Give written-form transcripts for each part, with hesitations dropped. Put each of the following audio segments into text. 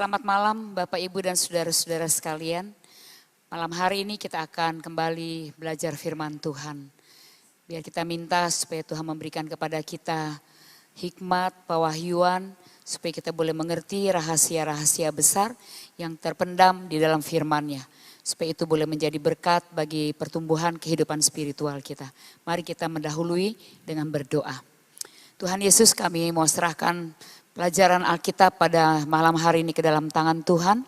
Selamat malam Bapak Ibu dan saudara-saudara sekalian. Malam hari ini kita akan kembali belajar firman Tuhan. Biar kita minta supaya Tuhan memberikan kepada kita hikmat, pewahyuan, supaya kita boleh mengerti rahasia-rahasia besar yang terpendam di dalam firman-Nya. Supaya itu boleh menjadi berkat bagi pertumbuhan kehidupan spiritual kita. Mari kita mendahului dengan berdoa. Tuhan Yesus, kami mau serahkan pelajaran Alkitab pada malam hari ini ke dalam tangan Tuhan.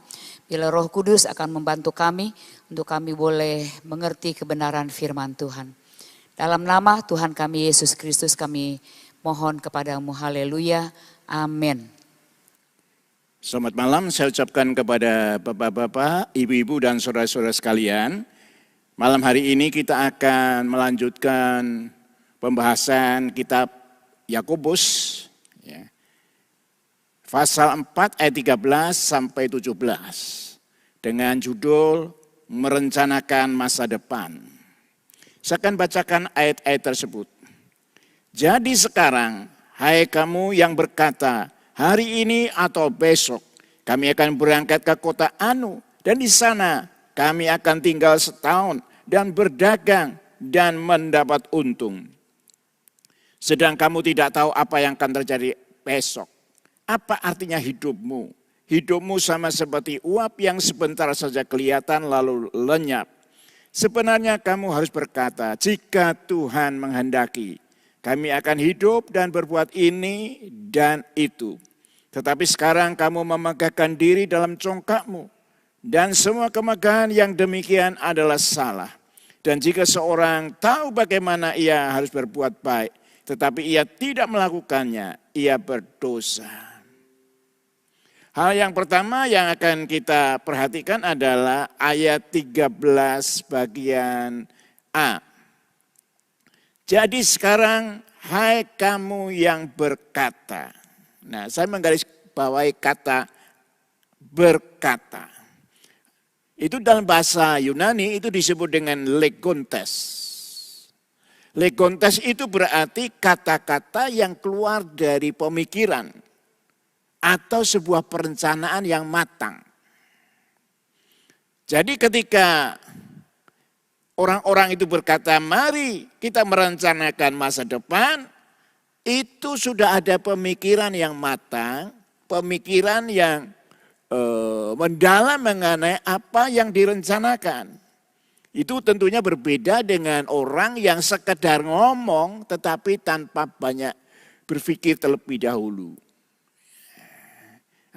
Bila Roh Kudus akan membantu kami untuk kami boleh mengerti kebenaran firman Tuhan. Dalam nama Tuhan kami Yesus Kristus kami mohon kepadamu, haleluya, amin. Selamat malam, saya ucapkan kepada bapak-bapak, ibu-ibu dan saudara-saudara sekalian. Malam hari ini kita akan melanjutkan pembahasan kitab Yakobus. Pasal 4 ayat 13 sampai 17 dengan judul merencanakan masa depan. Saya akan bacakan ayat-ayat tersebut. Jadi sekarang, hai kamu yang berkata, hari ini atau besok kami akan berangkat ke kota Anu dan di sana kami akan tinggal setahun dan berdagang dan mendapat untung. Sedang kamu tidak tahu apa yang akan terjadi besok. Apa artinya hidupmu? Hidupmu sama seperti uap yang sebentar saja kelihatan lalu lenyap. Sebenarnya kamu harus berkata, jika Tuhan menghendaki, kami akan hidup dan berbuat ini dan itu. Tetapi sekarang kamu memegahkan diri dalam congkakmu. Dan semua kemegahan yang demikian adalah salah. Dan jika seorang tahu bagaimana ia harus berbuat baik, tetapi ia tidak melakukannya, ia berdosa. Hal yang pertama yang akan kita perhatikan adalah ayat 13 bagian A. Jadi sekarang, hai kamu yang berkata. Nah, saya menggarisbawahi kata berkata. Itu dalam bahasa Yunani itu disebut dengan legontes. Legontes itu berarti kata-kata yang keluar dari pemikiran atau sebuah perencanaan yang matang. Jadi ketika orang-orang itu berkata, mari kita merencanakan masa depan, itu sudah ada pemikiran yang matang, pemikiran yang mendalam mengenai apa yang direncanakan. Itu tentunya berbeda dengan orang yang sekedar ngomong tetapi tanpa banyak berpikir terlebih dahulu.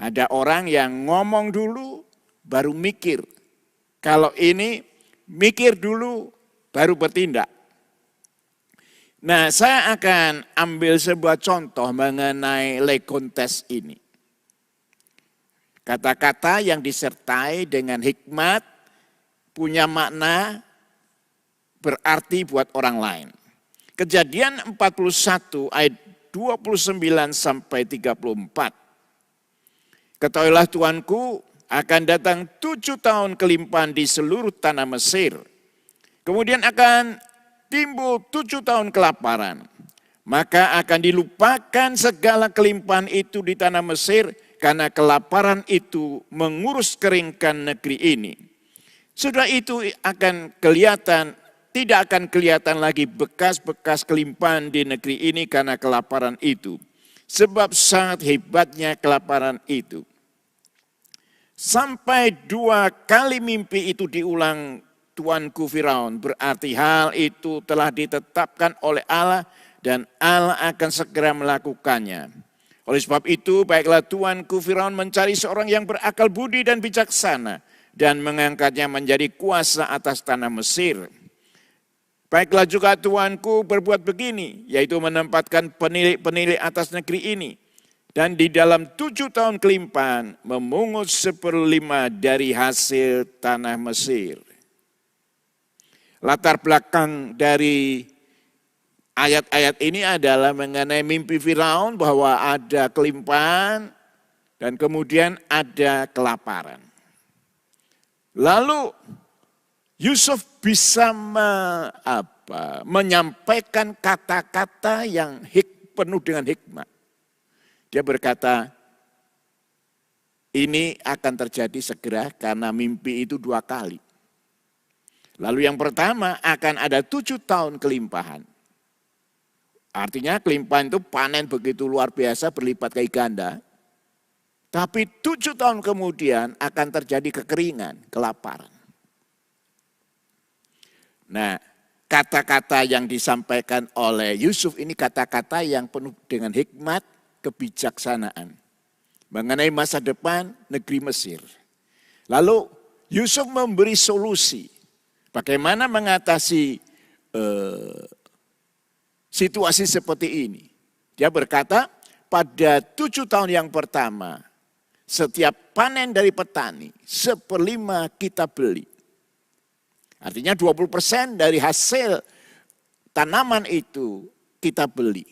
Ada orang yang ngomong dulu baru mikir. Kalau ini mikir dulu baru bertindak. Nah, saya akan ambil sebuah contoh mengenai legontes ini. Kata-kata yang disertai dengan hikmat punya makna berarti buat orang lain. Kejadian 41 ayat 29 sampai 34. Ketahuilah Tuanku akan datang 7 tahun kelimpahan di seluruh tanah Mesir. Kemudian akan timbul 7 tahun kelaparan. Maka akan dilupakan segala kelimpahan itu di tanah Mesir karena kelaparan itu mengurus keringkan negeri ini. Sudah itu akan kelihatan, tidak akan kelihatan lagi bekas-bekas kelimpahan di negeri ini karena kelaparan itu. Sebab sangat hebatnya kelaparan itu. Sampai 2 kali mimpi itu diulang Tuanku Firaun. Berarti hal itu telah ditetapkan oleh Allah dan Allah akan segera melakukannya. Oleh sebab itu baiklah Tuanku Firaun mencari seorang yang berakal budi dan bijaksana. Dan mengangkatnya menjadi kuasa atas tanah Mesir. Baiklah juga Tuanku berbuat begini, yaitu menempatkan penilik-penilik atas negeri ini. Dan di dalam 7 tahun kelimpahan memungut 1/5 dari hasil tanah Mesir. Latar belakang dari ayat-ayat ini adalah mengenai mimpi Firaun bahwa ada kelimpahan dan kemudian ada kelaparan. Lalu Yusuf bisa menyampaikan kata-kata yang penuh dengan hikmat. Dia berkata, Ini akan terjadi segera karena mimpi itu 2 kali. Lalu yang pertama akan ada 7 tahun kelimpahan. Artinya kelimpahan itu panen begitu luar biasa berlipat kali ganda. Tapi 7 tahun kemudian akan terjadi kekeringan, kelaparan. Nah, kata-kata yang disampaikan oleh Yusuf ini kata-kata yang penuh dengan hikmat, kebijaksanaan. Mengenai masa depan negeri Mesir. Lalu Yusuf memberi solusi. Bagaimana mengatasi situasi seperti ini. Dia berkata, pada 7 tahun yang pertama, setiap panen dari petani, 1/5 kita beli. Artinya 20% dari hasil tanaman itu kita beli.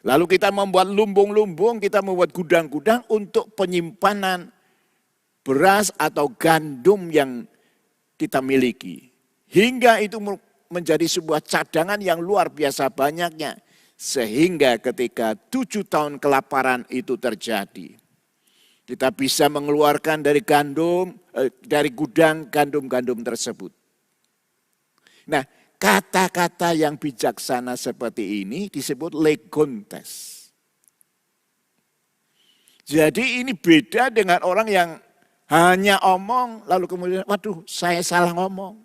Lalu kita membuat lumbung-lumbung, kita membuat gudang-gudang untuk penyimpanan beras atau gandum yang kita miliki. Hingga itu menjadi sebuah cadangan yang luar biasa banyaknya. Sehingga ketika 7 tahun kelaparan itu terjadi, kita bisa mengeluarkan dari gudang gandum-gandum tersebut. Nah, kata-kata yang bijaksana seperti ini disebut legontes. Jadi ini beda dengan orang yang hanya omong lalu kemudian, waduh saya salah ngomong.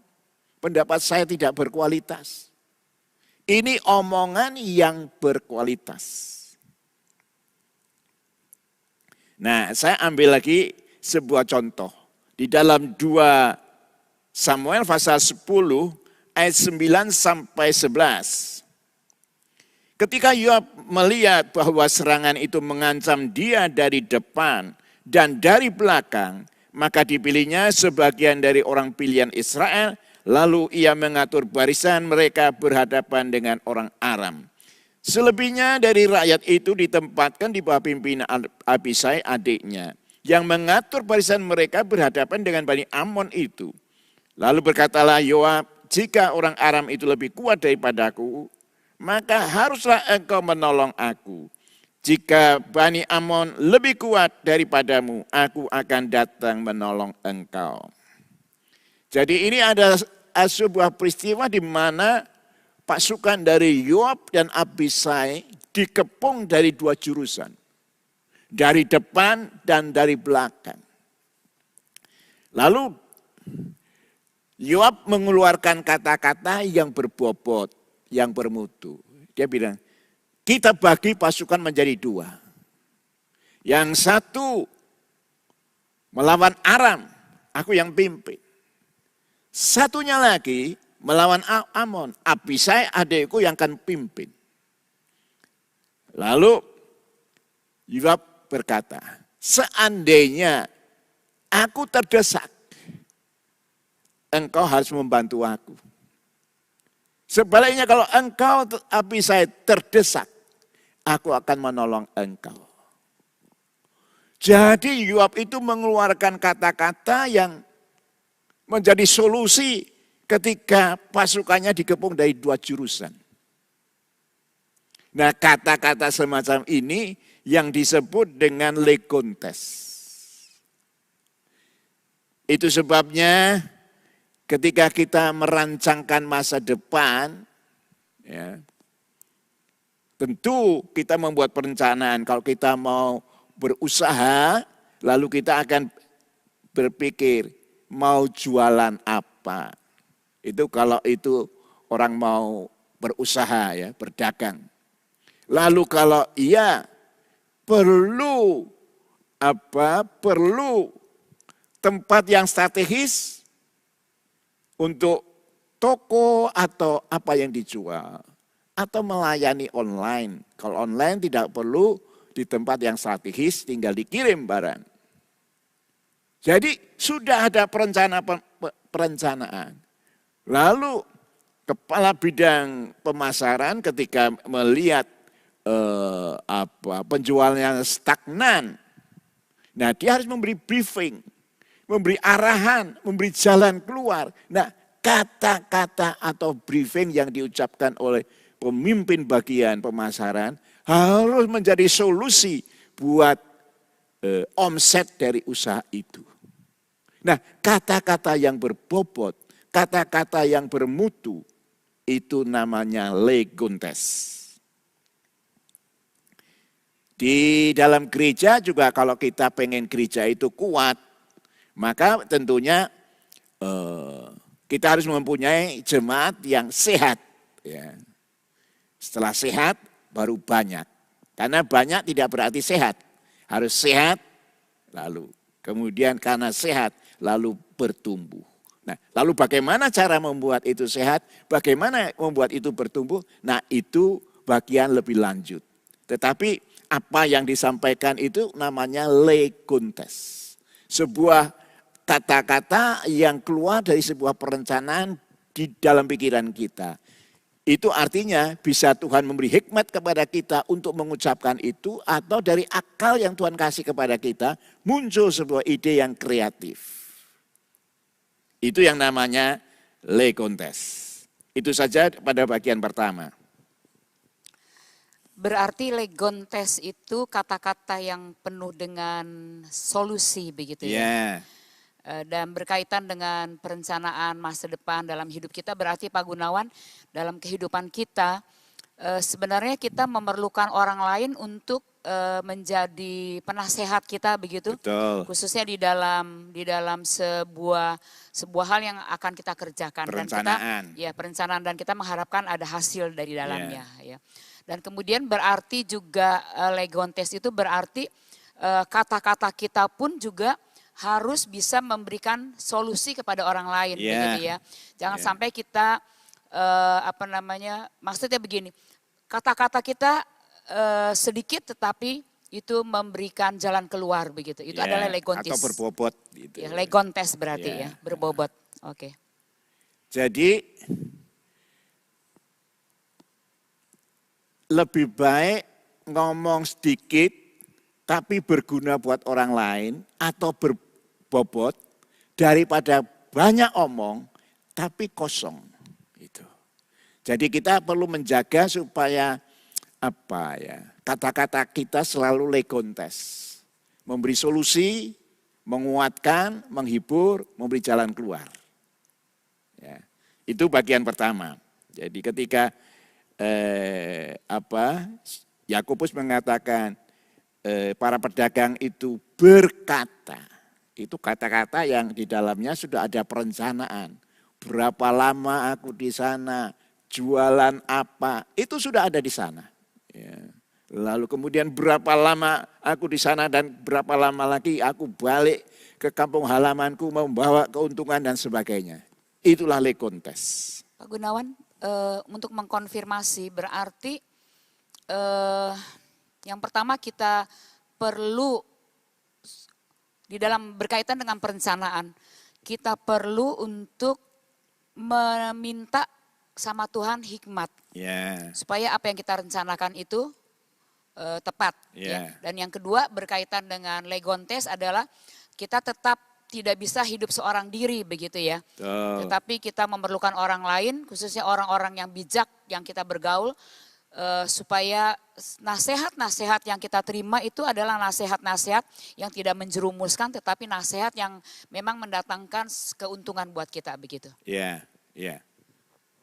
Pendapat saya tidak berkualitas. Ini omongan yang berkualitas. Nah, saya ambil lagi sebuah contoh. Di dalam 2 Samuel pasal 10 ayat 9 sampai 11. Ketika Yoab melihat bahwa serangan itu mengancam dia dari depan dan dari belakang, maka dipilihnya sebagian dari orang pilihan Israel, lalu ia mengatur barisan mereka berhadapan dengan orang Aram. Selebihnya dari rakyat itu ditempatkan di bawah pimpinan Abisai adiknya, yang mengatur barisan mereka berhadapan dengan Bani Amon itu. Lalu berkatalah Yoab, jika orang Aram itu lebih kuat daripadaku, maka haruslah engkau menolong aku. Jika Bani Amon lebih kuat daripadamu, aku akan datang menolong engkau. Jadi ini ada sebuah peristiwa di mana pasukan dari Yoab dan Abisai dikepung dari 2 jurusan. Dari depan dan dari belakang. Lalu Yoab mengeluarkan kata-kata yang berbobot, yang bermutu. Dia bilang, kita bagi pasukan menjadi 2. Yang satu melawan Aram, aku yang pimpin. Satunya lagi melawan Amon, Abisai adikku yang akan pimpin. Lalu Yoab berkata, seandainya aku terdesak, engkau harus membantu aku. Sebaliknya kalau engkau Abisai terdesak, aku akan menolong engkau. Jadi Yoab itu mengeluarkan kata-kata yang menjadi solusi ketika pasukannya dikepung dari 2 jurusan. Nah, kata-kata semacam ini yang disebut dengan legontes. Itu sebabnya ketika kita merancangkan masa depan, ya, tentu kita membuat perencanaan. Kalau kita mau berusaha, lalu kita akan berpikir mau jualan apa. Itu kalau itu orang mau berusaha, ya, berdagang. Lalu kalau iya perlu tempat yang strategis untuk toko atau apa yang dijual. Atau melayani online. Kalau online tidak perlu di tempat yang strategis, tinggal dikirim barang. Jadi sudah ada perencanaan. Lalu kepala bidang pemasaran ketika melihat penjualnya stagnan, nah dia harus memberi briefing, memberi arahan, memberi jalan keluar. Nah, kata-kata atau briefing yang diucapkan oleh pemimpin bagian pemasaran harus menjadi solusi buat omset dari usaha itu. Nah, kata-kata yang berbobot, kata-kata yang bermutu, itu namanya legontes. Di dalam gereja juga kalau kita pengen gereja itu kuat, maka tentunya kita harus mempunyai jemaat yang sehat. Ya. Setelah sehat baru banyak. Karena banyak tidak berarti sehat. Harus sehat lalu. Kemudian karena sehat lalu bertumbuh. Nah, lalu bagaimana cara membuat itu sehat? Bagaimana membuat itu bertumbuh? Nah, itu bagian lebih lanjut. Tetapi apa yang disampaikan itu namanya legontes. Sebuah kata-kata yang keluar dari sebuah perencanaan di dalam pikiran kita. Itu artinya bisa Tuhan memberi hikmat kepada kita untuk mengucapkan itu, atau dari akal yang Tuhan kasih kepada kita muncul sebuah ide yang kreatif. Itu yang namanya legontes. Itu saja pada bagian pertama. Berarti legontes itu kata-kata yang penuh dengan solusi begitu ya. Ya. Dan berkaitan dengan perencanaan masa depan dalam hidup kita, berarti Pak Gunawan, dalam kehidupan kita sebenarnya kita memerlukan orang lain untuk menjadi penasehat kita begitu. Betul. Khususnya di dalam sebuah hal yang akan kita kerjakan. Perencanaan. Dan kita, ya perencanaan, dan kita mengharapkan ada hasil dari dalamnya. Ya. Dan kemudian berarti juga legontes itu berarti kata-kata kita pun juga harus bisa memberikan solusi kepada orang lain, begitu ya. Jangan sampai kita maksudnya begini, kata-kata kita sedikit tetapi itu memberikan jalan keluar begitu. Itu adalah legontes. Atau berbobot gitu. Ya, legontes berarti ya, berbobot. Oke. Jadi lebih baik ngomong sedikit tapi berguna buat orang lain atau berbobot daripada banyak omong tapi kosong. Gitu. Jadi kita perlu menjaga supaya kata-kata kita selalu legontes, memberi solusi, menguatkan, menghibur, memberi jalan keluar. Ya, itu bagian pertama. Jadi ketika Yakobus mengatakan para pedagang itu berkata, itu kata-kata yang di dalamnya sudah ada perencanaan. Berapa lama aku di sana, jualan apa, itu sudah ada di sana. Ya. Lalu kemudian berapa lama aku di sana dan berapa lama lagi aku balik ke kampung halamanku membawa keuntungan dan sebagainya. Itulah legontes. Pak Gunawan, untuk mengkonfirmasi berarti yang pertama kita perlu di dalam berkaitan dengan perencanaan, kita perlu untuk meminta sama Tuhan hikmat. Supaya apa yang kita rencanakan itu tepat. Ya. Dan yang kedua berkaitan dengan legontes adalah kita tetap tidak bisa hidup seorang diri begitu ya. Tetapi kita memerlukan orang lain, khususnya orang-orang yang bijak yang kita bergaul, supaya nasihat-nasihat yang kita terima itu adalah nasihat-nasihat yang tidak menjerumuskan, tetapi nasihat yang memang mendatangkan keuntungan buat kita begitu. Ya.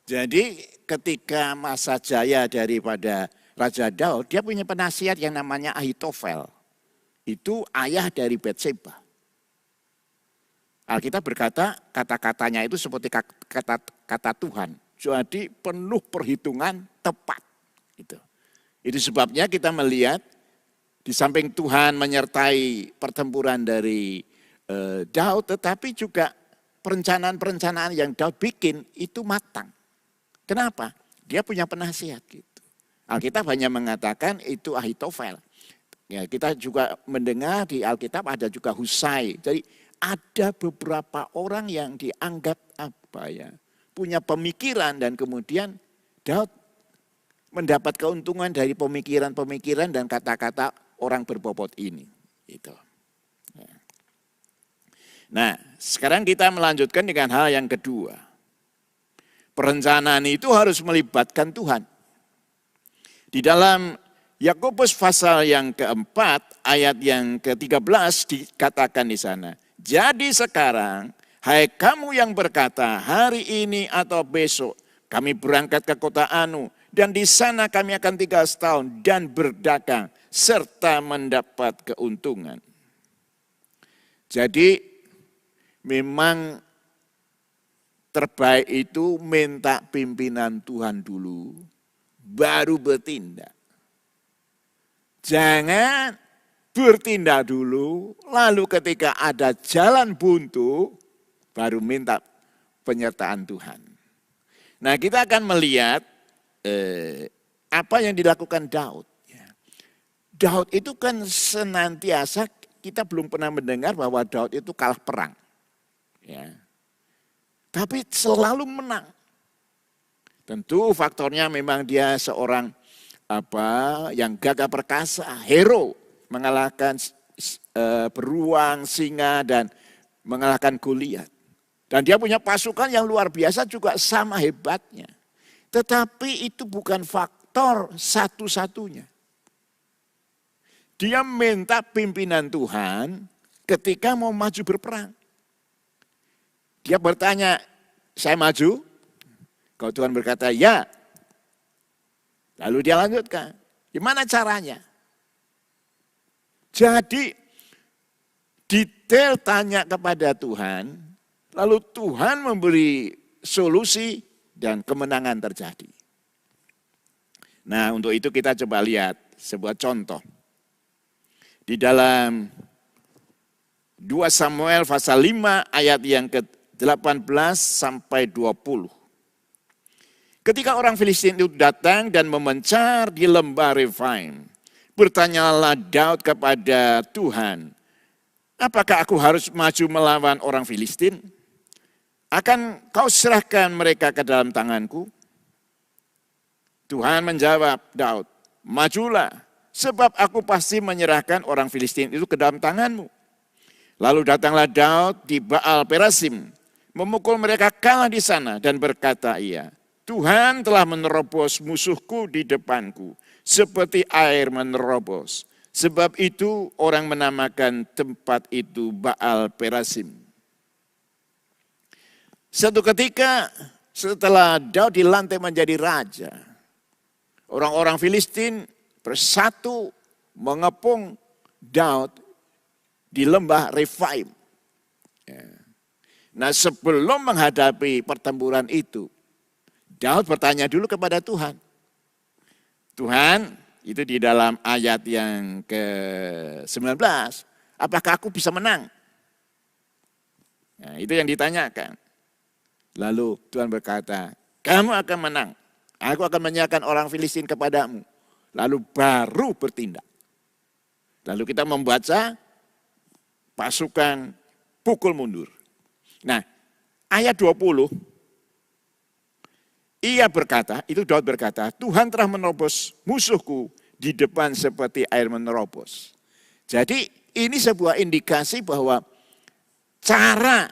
Jadi ketika masa jaya daripada Raja Daud, dia punya penasihat yang namanya Ahitofel. Itu ayah dari Batseba. Alkitab berkata kata-katanya itu seperti kata Tuhan. Jadi penuh perhitungan tepat. Itu sebabnya kita melihat di samping Tuhan menyertai pertempuran dari Daud, tetapi juga perencanaan-perencanaan yang Daud bikin itu matang. Kenapa? Dia punya penasihat gitu. Alkitab hanya mengatakan itu Ahitofel. Ya, kita juga mendengar di Alkitab ada juga Husai. Jadi ada beberapa orang yang dianggap punya pemikiran, dan kemudian Daud mendapat keuntungan dari pemikiran-pemikiran dan kata-kata orang berbobot ini. Gitu. Nah, sekarang kita melanjutkan dengan hal yang kedua. Perencanaan itu harus melibatkan Tuhan. Di dalam Yakobus pasal yang keempat, ayat yang ke-13 dikatakan di sana. Jadi sekarang, hai kamu yang berkata, hari ini atau besok kami berangkat ke kota Anu, dan di sana kami akan tinggal setahun dan berdagang, serta mendapat keuntungan. Jadi memang terbaik itu minta pimpinan Tuhan dulu, baru bertindak. Jangan bertindak dulu, lalu ketika ada jalan buntu, baru minta penyertaan Tuhan. Nah, kita akan melihat apa yang dilakukan Daud. Daud itu kan senantiasa, kita belum pernah mendengar bahwa Daud itu kalah perang. Ya. Tapi selalu menang. Tentu faktornya memang dia seorang yang gagah perkasa, hero, mengalahkan beruang, singa, dan mengalahkan Goliat. Dan dia punya pasukan yang luar biasa juga sama hebatnya. Tetapi itu bukan faktor satu-satunya. Dia minta pimpinan Tuhan ketika mau maju berperang. Dia bertanya, saya maju? Kalau Tuhan berkata, ya. Lalu dia lanjutkan, gimana caranya? Jadi detail tanya kepada Tuhan, lalu Tuhan memberi solusi dan kemenangan terjadi. Nah, untuk itu kita coba lihat sebuah contoh. Di dalam 2 Samuel pasal 5 ayat yang ke-18 sampai 20. Ketika orang Filistin itu datang dan memencar di lembah Refaim, bertanyalah Daud kepada Tuhan, apakah aku harus maju melawan orang Filistin? Akan kau serahkan mereka ke dalam tanganku? Tuhan menjawab Daud, majulah, sebab aku pasti menyerahkan orang Filistin itu ke dalam tanganmu. Lalu datanglah Daud di Baal Perasim, memukul mereka kalah di sana dan berkata ia, Tuhan telah menerobos musuhku di depanku, seperti air menerobos. Sebab itu orang menamakan tempat itu Baal Perasim. Suatu ketika setelah Daud dilantik menjadi raja, orang-orang Filistin bersatu mengepung Daud di lembah Refaim. Nah, sebelum menghadapi pertempuran itu, Daud bertanya dulu kepada Tuhan. Tuhan, itu di dalam ayat yang ke-19, apakah aku bisa menang? Nah, itu yang ditanyakan. Lalu Tuhan berkata, kamu akan menang. Aku akan menyerahkan orang Filistin kepadamu. Lalu baru bertindak. Lalu kita membaca pasukan pukul mundur. Nah, ayat 20, ia berkata, itu Daud berkata, Tuhan telah menerobos musuhku di depan seperti air menerobos. Jadi ini sebuah indikasi bahwa cara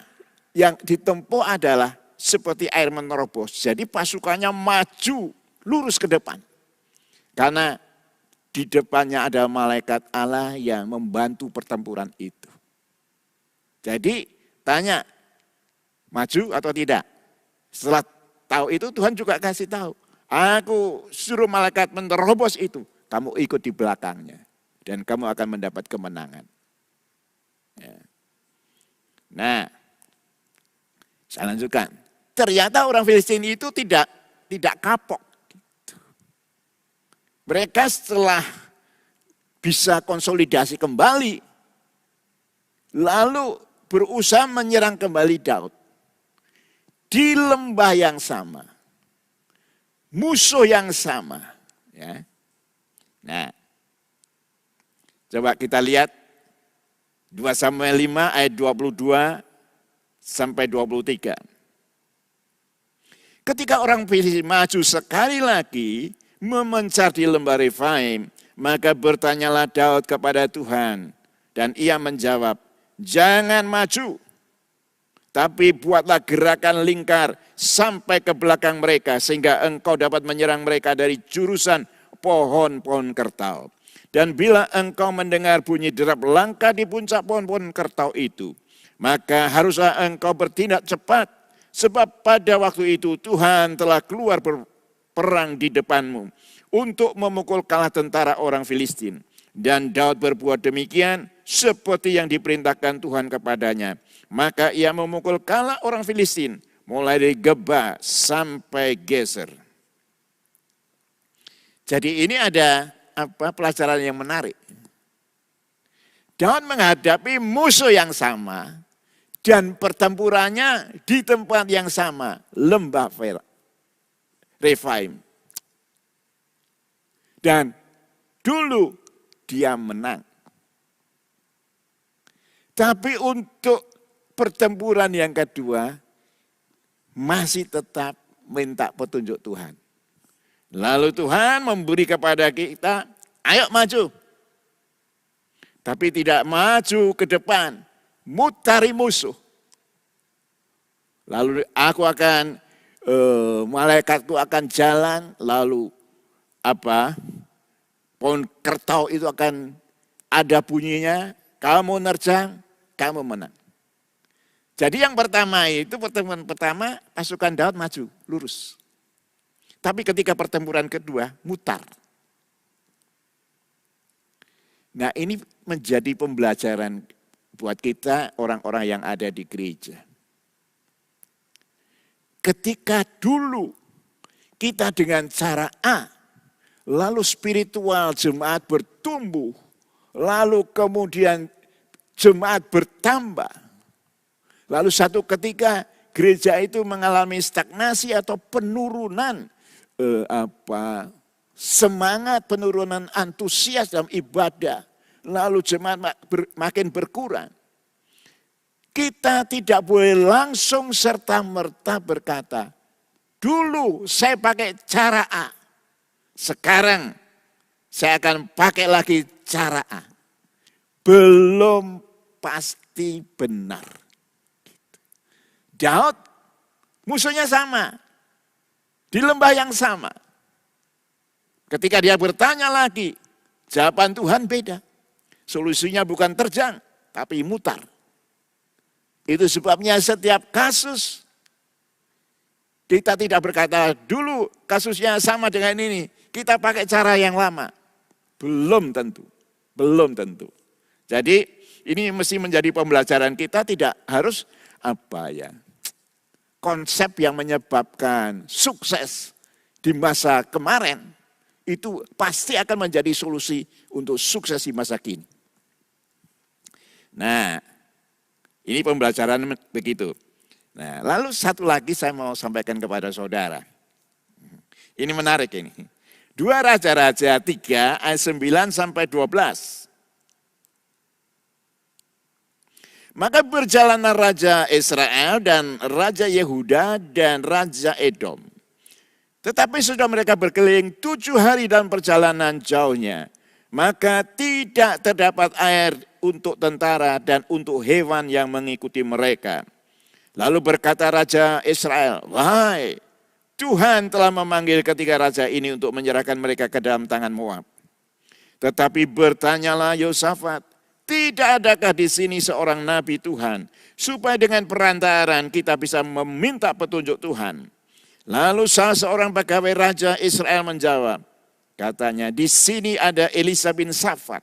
yang ditempuh adalah seperti air menerobos. Jadi pasukannya maju lurus ke depan. Karena di depannya ada malaikat Allah yang membantu pertempuran itu. Jadi tanya, maju atau tidak? Setelah tahu itu Tuhan juga kasih tahu. Aku suruh malaikat menerobos itu. Kamu ikut di belakangnya. Dan kamu akan mendapat kemenangan. Ya. Nah, saya lanjutkan. Ternyata orang Filistin itu tidak kapok. Mereka setelah bisa konsolidasi kembali. Lalu berusaha menyerang kembali Daud. Di lembah yang sama, musuh yang sama. Ya. Nah, coba kita lihat 2 Samuel 5 ayat 22 sampai 23. Ketika orang Filistin maju sekali lagi memencar di lembah Refaim, maka bertanyalah Daud kepada Tuhan. Dan ia menjawab, jangan maju. Tapi buatlah gerakan lingkar sampai ke belakang mereka sehingga engkau dapat menyerang mereka dari jurusan pohon-pohon kertau. Dan bila engkau mendengar bunyi derap langkah di puncak pohon-pohon kertau itu, maka haruslah engkau bertindak cepat, sebab pada waktu itu Tuhan telah keluar berperang di depanmu untuk memukul kalah tentara orang Filistin. Dan Daud berbuat demikian seperti yang diperintahkan Tuhan kepadanya. Maka ia memukul kalah orang Filistin, mulai dari Geba sampai Geser. Jadi ini ada pelajaran yang menarik. Daud menghadapi musuh yang sama dan pertempurannya di tempat yang sama, lembah Refaim. Dan dulu dia menang. Tapi untuk pertempuran yang kedua masih tetap minta petunjuk Tuhan. Lalu Tuhan memberi kepada kita, ayo maju. Tapi tidak maju ke depan, mutari musuh. Lalu malaikatku akan jalan, lalu pohon kertau itu akan ada bunyinya, kamu nerjang, kamu menang. Jadi yang pertama itu pertemuan pertama pasukan Daud maju, lurus. Tapi ketika pertempuran kedua, mutar. Nah ini menjadi pembelajaran buat kita orang-orang yang ada di gereja. Ketika dulu kita dengan cara A, lalu spiritual jemaat bertumbuh, lalu kemudian jemaat bertambah. Lalu satu ketika gereja itu mengalami stagnasi atau penurunan semangat, penurunan antusias dalam ibadah, lalu jemaat makin berkurang. Kita tidak boleh langsung serta-merta berkata, dulu saya pakai cara A, sekarang saya akan pakai lagi cara A. Belum pasti benar. Daud musuhnya sama. Di lembah yang sama. Ketika dia bertanya lagi, jawaban Tuhan beda. Solusinya bukan terjang, tapi mutar. Itu sebabnya setiap kasus, kita tidak berkata dulu kasusnya sama dengan ini, kita pakai cara yang lama. Belum tentu, belum tentu. Jadi ini mesti menjadi pembelajaran kita, tidak harus konsep yang menyebabkan sukses di masa kemarin, itu pasti akan menjadi solusi untuk sukses di masa kini. Nah, ini pembelajaran begitu. Nah, lalu satu lagi saya mau sampaikan kepada saudara. Ini menarik ini. 2 Raja-Raja 3 ayat 9 sampai 12. Maka berjalanlah Raja Israel dan Raja Yehuda dan Raja Edom. Tetapi sudah mereka berkeliling 7 hari dalam perjalanan jauhnya. Maka tidak terdapat air untuk tentara dan untuk hewan yang mengikuti mereka. Lalu berkata Raja Israel, wahai, Tuhan telah memanggil ketiga raja ini untuk menyerahkan mereka ke dalam tangan Moab. Tetapi bertanyalah Yosafat, tidak adakah di sini seorang nabi Tuhan, supaya dengan perantaraan kita bisa meminta petunjuk Tuhan. Lalu salah seorang pegawai Raja Israel menjawab, katanya, di sini ada Elisa bin Safat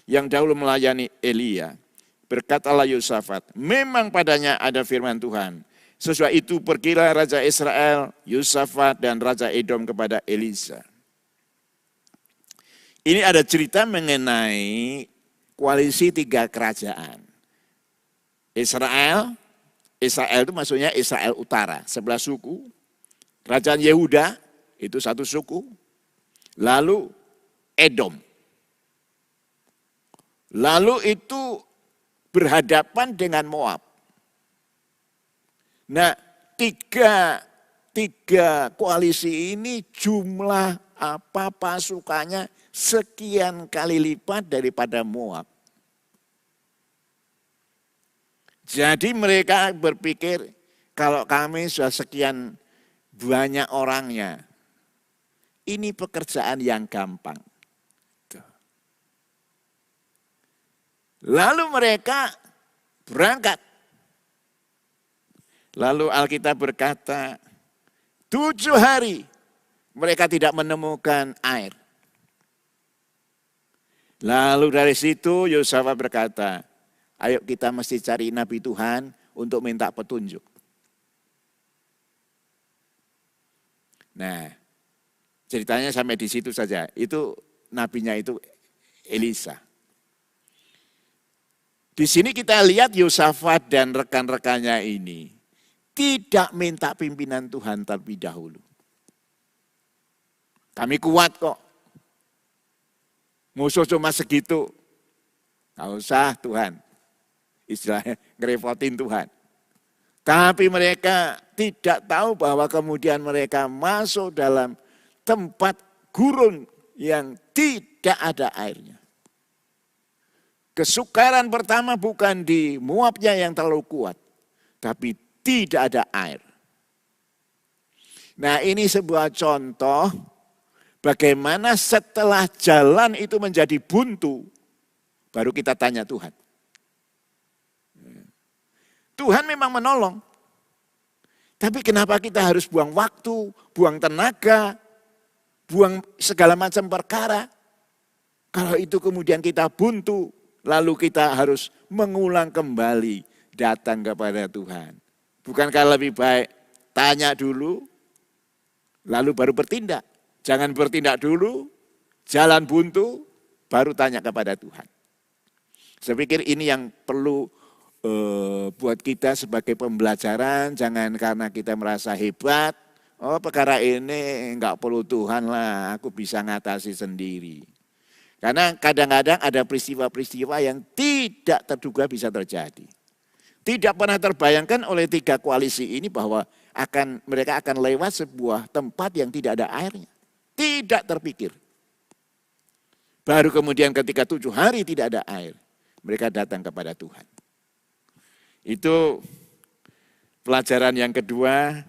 yang dahulu melayani Elia. Berkatalah Yosafat, memang padanya ada firman Tuhan. Sesuai itu pergilah Raja Israel, Yosafat dan Raja Edom kepada Elisa. Ini ada cerita mengenai koalisi 3 kerajaan. Israel itu maksudnya Israel Utara, 11 suku. Kerajaan Yehuda itu 1 suku. Lalu Edom. Lalu itu berhadapan dengan Moab. Nah, tiga koalisi ini jumlah pasukannya sekian kali lipat daripada Moab. Jadi mereka berpikir kalau kami sudah sekian banyak orangnya, ini pekerjaan yang gampang. Lalu mereka berangkat. Lalu Alkitab berkata, 7 hari mereka tidak menemukan air. Lalu dari situ Yosafat berkata, ayo kita mesti cari nabi Tuhan untuk minta petunjuk. Nah, ceritanya sampai di situ saja. Itu nabinya itu Elisa. Di sini kita lihat Yosafat dan rekan-rekannya ini tidak minta pimpinan Tuhan terlebih dahulu. Kami kuat kok. Musuh cuma segitu. Gak usah Tuhan. Istilahnya ngerepotin Tuhan. Tapi mereka tidak tahu bahwa kemudian mereka masuk dalam tempat gurun yang tidak ada airnya. Kesukaran pertama bukan di Moabnya yang terlalu kuat. Tapi tidak ada air. Nah, ini sebuah contoh bagaimana setelah jalan itu menjadi buntu, baru kita tanya Tuhan. Tuhan memang menolong. Tapi kenapa kita harus buang waktu, buang tenaga, buang segala macam perkara. Kalau itu kemudian kita buntu, lalu kita harus mengulang kembali datang kepada Tuhan. Bukankah lebih baik tanya dulu, lalu baru bertindak. Jangan bertindak dulu, jalan buntu, baru tanya kepada Tuhan. Saya pikir ini yang perlu buat kita sebagai pembelajaran. Jangan karena kita merasa hebat, oh perkara ini enggak perlu Tuhan lah, aku bisa ngatasi sendiri. Karena kadang-kadang ada peristiwa-peristiwa yang tidak terduga bisa terjadi. Tidak pernah terbayangkan oleh 3 koalisi ini bahwa mereka akan lewat sebuah tempat yang tidak ada airnya. Tidak terpikir. Baru kemudian ketika 7 hari tidak ada air, mereka datang kepada Tuhan. Itu pelajaran yang kedua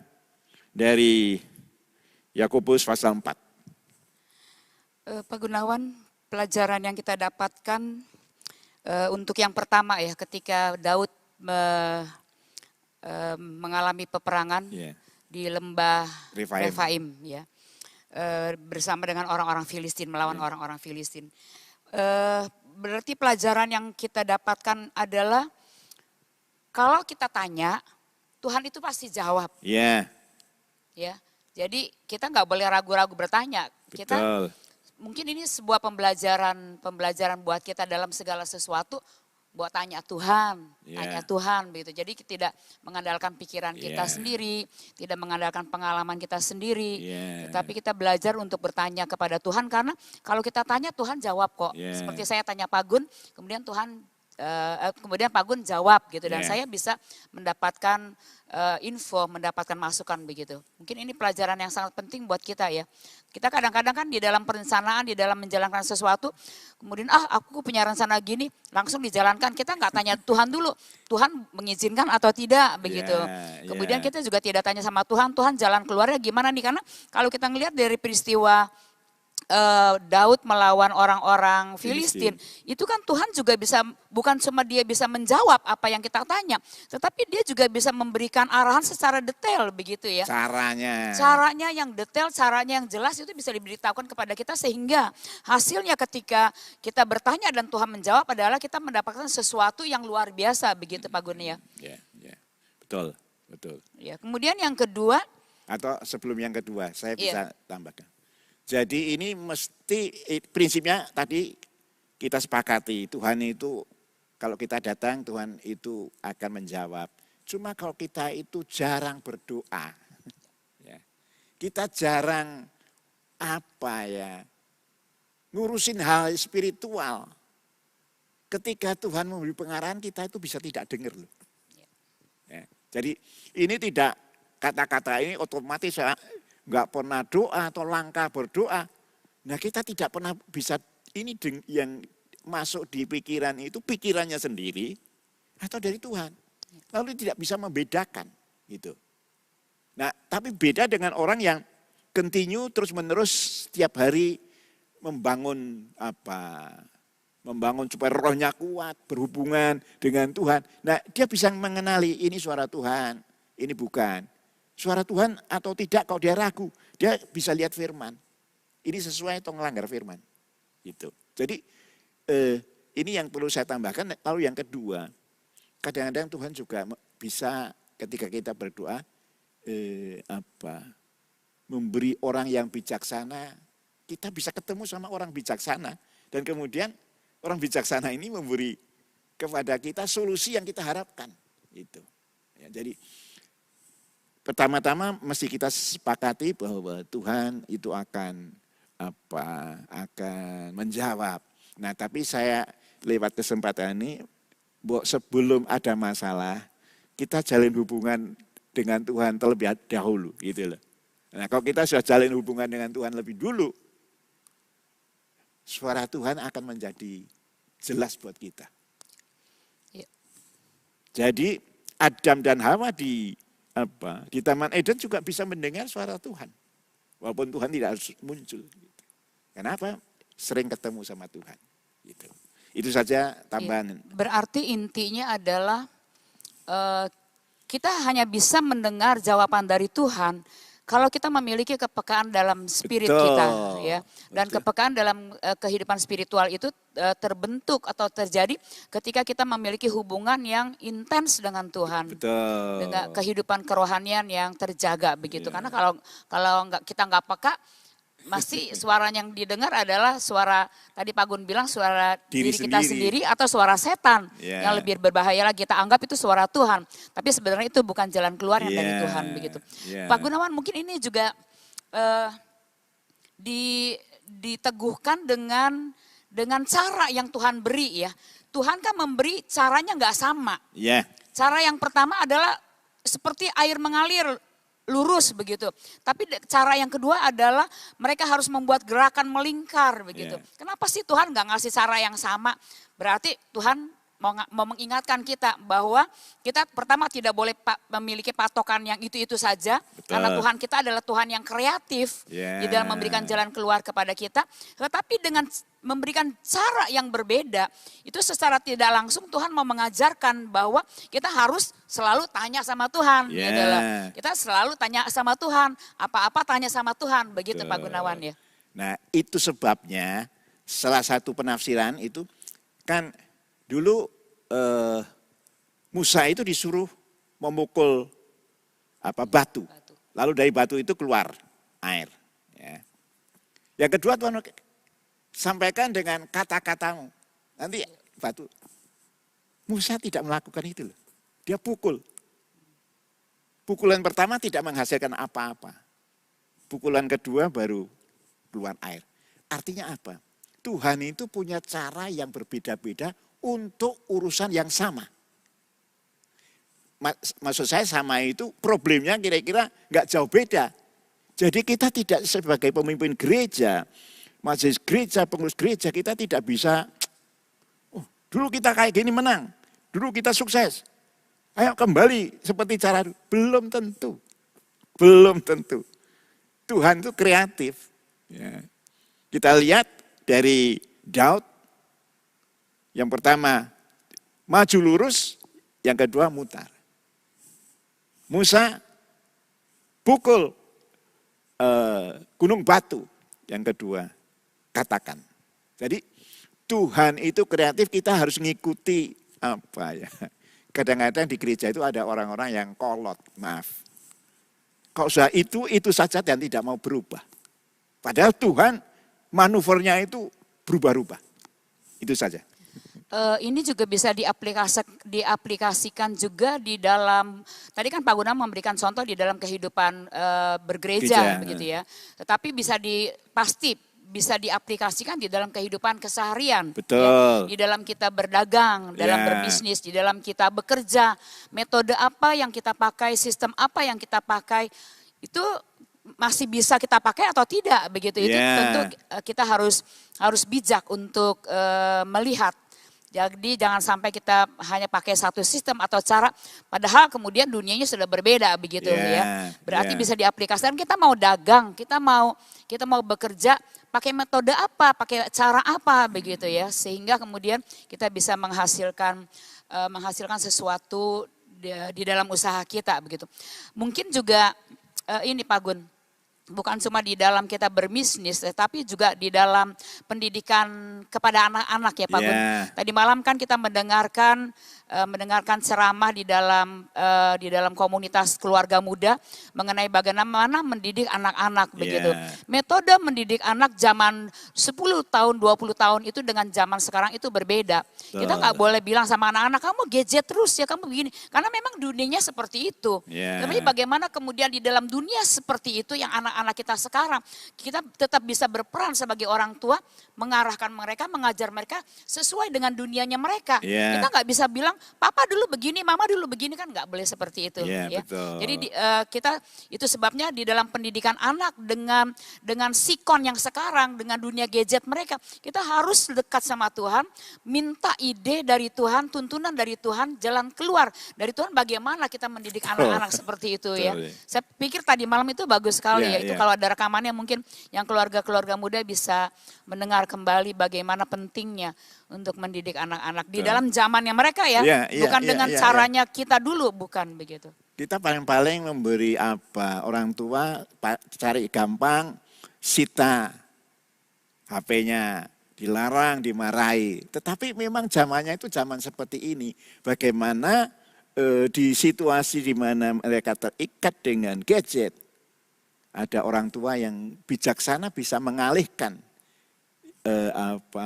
dari Yakobus pasal 4. Pak Gunawan, pelajaran yang kita dapatkan untuk yang pertama ya, ketika Daud mengalami peperangan di lembah Refaim ya, bersama dengan orang-orang Filistin, melawan orang-orang Filistin. Berarti pelajaran yang kita dapatkan adalah kalau kita tanya, Tuhan itu pasti jawab. Ya. Jadi kita nggak boleh ragu-ragu bertanya. Kita mungkin ini sebuah pembelajaran buat kita dalam segala sesuatu. Buat tanya Tuhan begitu. Jadi tidak mengandalkan pikiran kita sendiri, tidak mengandalkan pengalaman kita sendiri, tetapi kita belajar untuk bertanya kepada Tuhan, karena kalau kita tanya Tuhan jawab kok. Seperti saya tanya Pak Gun, kemudian kemudian Pak Gun jawab gitu, dan saya bisa mendapatkan info, mendapatkan masukan begitu. Mungkin ini pelajaran yang sangat penting buat kita ya. Kita kadang-kadang kan di dalam perencanaan, di dalam menjalankan sesuatu, kemudian aku punya rencana gini, langsung dijalankan. Kita nggak tanya Tuhan dulu, Tuhan mengizinkan atau tidak begitu. Kemudian kita juga tidak tanya sama Tuhan, Tuhan jalan keluarnya gimana nih? Karena kalau kita ngelihat dari peristiwa Daud melawan orang-orang Filistin, itu kan Tuhan juga bisa, bukan cuma dia bisa menjawab apa yang kita tanya, tetapi dia juga bisa memberikan arahan secara detail begitu ya. Caranya yang detail, caranya yang jelas itu bisa diberitahukan kepada kita, sehingga hasilnya ketika kita bertanya dan Tuhan menjawab adalah kita mendapatkan sesuatu yang luar biasa begitu Pak Gun ya. Betul. Ya, kemudian yang kedua. Atau sebelum yang kedua, saya bisa tambahkan. Jadi ini mesti prinsipnya tadi kita sepakati, Tuhan itu kalau kita datang Tuhan itu akan menjawab. Cuma kalau kita itu jarang berdoa, kita jarang ngurusin hal spiritual. Ketika Tuhan memberi pengarahan kita itu bisa tidak dengar loh. Jadi ini tidak kata-kata ini otomatis nggak pernah doa atau langkah berdoa. Nah kita tidak pernah bisa, ini yang masuk di pikiran itu pikirannya sendiri atau dari Tuhan. Lalu tidak bisa membedakan gitu. Nah tapi beda dengan orang yang continue terus-menerus setiap hari membangun membangun supaya rohnya kuat, berhubungan dengan Tuhan. Nah, dia bisa mengenali ini suara Tuhan, ini bukan. Suara Tuhan atau tidak kalau dia ragu, dia bisa lihat firman. Ini sesuai atau melanggar firman. Gitu. Jadi ini yang perlu saya tambahkan. Lalu yang kedua, kadang-kadang Tuhan juga bisa ketika kita berdoa memberi orang yang bijaksana. Kita bisa ketemu sama orang bijaksana dan kemudian orang bijaksana ini memberi kepada kita solusi yang kita harapkan. Gitu. Ya, jadi pertama-tama mesti kita sepakati bahwa Tuhan itu akan menjawab. Nah, tapi saya lewat kesempatan ini, sebelum ada masalah, kita jalin hubungan dengan Tuhan terlebih dahulu, gitu loh. Nah, kalau kita sudah jalin hubungan dengan Tuhan lebih dulu, suara Tuhan akan menjadi jelas buat kita. Ya. Jadi Adam dan Hawa di Taman Eden juga bisa mendengar suara Tuhan. Walaupun Tuhan tidak harus muncul. Kenapa? Sering ketemu sama Tuhan. Gitu. Itu saja tambahan. Berarti intinya adalah kita hanya bisa mendengar jawaban dari Tuhan kalau kita memiliki kepekaan dalam spirit kita, ya, dan kepekaan dalam kehidupan spiritual itu terbentuk atau terjadi ketika kita memiliki hubungan yang intens dengan Tuhan, dengan kehidupan kerohanian yang terjaga begitu. Karena kalau kita nggak peka, masih suara yang didengar adalah suara tadi Pak Gun bilang suara diri kita sendiri atau suara setan yang lebih berbahaya lagi. Kita anggap itu suara Tuhan, tapi sebenarnya itu bukan jalan keluar yang dari Tuhan begitu. Pak Gunawan, mungkin ini juga diteguhkan dengan cara yang Tuhan beri ya. Tuhan kan memberi caranya nggak sama. Cara yang pertama adalah seperti air mengalir lurus begitu. Tapi cara yang kedua adalah mereka harus membuat gerakan melingkar begitu. Kenapa sih Tuhan nggak ngasih cara yang sama? Berarti Tuhan mau mengingatkan kita bahwa kita pertama tidak boleh memiliki patokan yang itu-itu saja. Karena Tuhan kita adalah Tuhan yang kreatif di dalam memberikan jalan keluar kepada kita. Tetapi dengan memberikan cara yang berbeda, itu secara tidak langsung Tuhan mau mengajarkan bahwa kita harus selalu tanya sama Tuhan. Gitu loh. Kita selalu tanya sama Tuhan, apa-apa tanya sama Tuhan, begitu Pak Gunawan ya. Nah itu sebabnya salah satu penafsiran itu kan dulu Musa itu disuruh memukul batu, lalu dari batu itu keluar air. Ya. Yang kedua Tuhan sampaikan dengan kata-katamu. Nanti batu. Musa tidak melakukan itu loh. Dia pukul. Pukulan pertama tidak menghasilkan apa-apa. Pukulan kedua baru keluar air. Artinya apa? Tuhan itu punya cara yang berbeda-beda untuk urusan yang sama. Maksud saya sama itu problemnya kira-kira nggak jauh beda. Jadi kita tidak sebagai pemimpin gereja, majelis gereja, pengurus gereja, kita tidak bisa, dulu kita kayak gini menang, dulu kita sukses. Ayo kembali seperti cara dulu. Belum tentu. Belum tentu. Tuhan itu kreatif. Ya. Kita lihat dari Daud, yang pertama maju lurus, yang kedua mutar. Musa pukul gunung batu, yang kedua katakan. Jadi Tuhan itu kreatif, kita harus ngikuti Kadang-kadang di gereja itu ada orang-orang yang kolot, maaf. Kalau sudah itu saja dan tidak mau berubah. Padahal Tuhan manuvernya itu berubah-ubah. Itu saja. Ini juga bisa diaplikasikan juga di dalam, tadi kan Pak Guna memberikan contoh di dalam kehidupan bergereja begitu ya. Tetapi pasti bisa diaplikasikan di dalam kehidupan keseharian. Betul. Ya, di dalam kita berdagang, dalam berbisnis, di dalam kita bekerja. Metode apa yang kita pakai, sistem apa yang kita pakai, itu masih bisa kita pakai atau tidak begitu. Itu tentu kita harus bijak untuk melihat. Jadi jangan sampai kita hanya pakai satu sistem atau cara, padahal kemudian dunianya sudah berbeda begitu ya. Berarti bisa diaplikasikan, kita mau dagang, kita mau bekerja, pakai metode apa, pakai cara apa begitu ya. Sehingga kemudian kita bisa menghasilkan sesuatu di dalam usaha kita begitu. Mungkin juga ini Pak Gun, bukan cuma di dalam kita berbisnis, tetapi juga di dalam pendidikan kepada anak-anak ya Pak Gun. Tadi malam kan kita mendengarkan ceramah di dalam komunitas keluarga muda mengenai bagaimana mendidik anak-anak begitu. Metode mendidik anak zaman 10 tahun, 20 tahun itu dengan zaman sekarang itu berbeda. Kita nggak boleh bilang sama anak-anak, kamu gadget terus ya, kamu begini. Karena memang dunianya seperti itu. Tapi bagaimana kemudian di dalam dunia seperti itu yang anak-anak kita sekarang, kita tetap bisa berperan sebagai orang tua, mengarahkan mereka, mengajar mereka sesuai dengan dunianya mereka. Kita nggak bisa bilang, papa dulu begini, mama dulu begini, kan nggak boleh seperti itu. Ya. Jadi kita itu sebabnya di dalam pendidikan anak dengan sikon yang sekarang, dengan dunia gadget mereka, kita harus dekat sama Tuhan, minta ide dari Tuhan, tuntunan dari Tuhan, jalan keluar dari Tuhan bagaimana kita mendidik anak-anak seperti itu ya. Saya pikir tadi malam itu bagus sekali ya. Itu kalau ada rekamannya mungkin yang keluarga-keluarga muda bisa mendengar kembali bagaimana pentingnya untuk mendidik anak-anak di dalam zamannya mereka ya. Bukan dengan caranya kita dulu, bukan begitu. Kita paling-paling memberi apa, orang tua cari gampang, sita HP-nya, dilarang, dimarahi. Tetapi memang zamannya itu zaman seperti ini. Bagaimana di situasi di mana mereka terikat dengan gadget, ada orang tua yang bijaksana bisa mengalihkan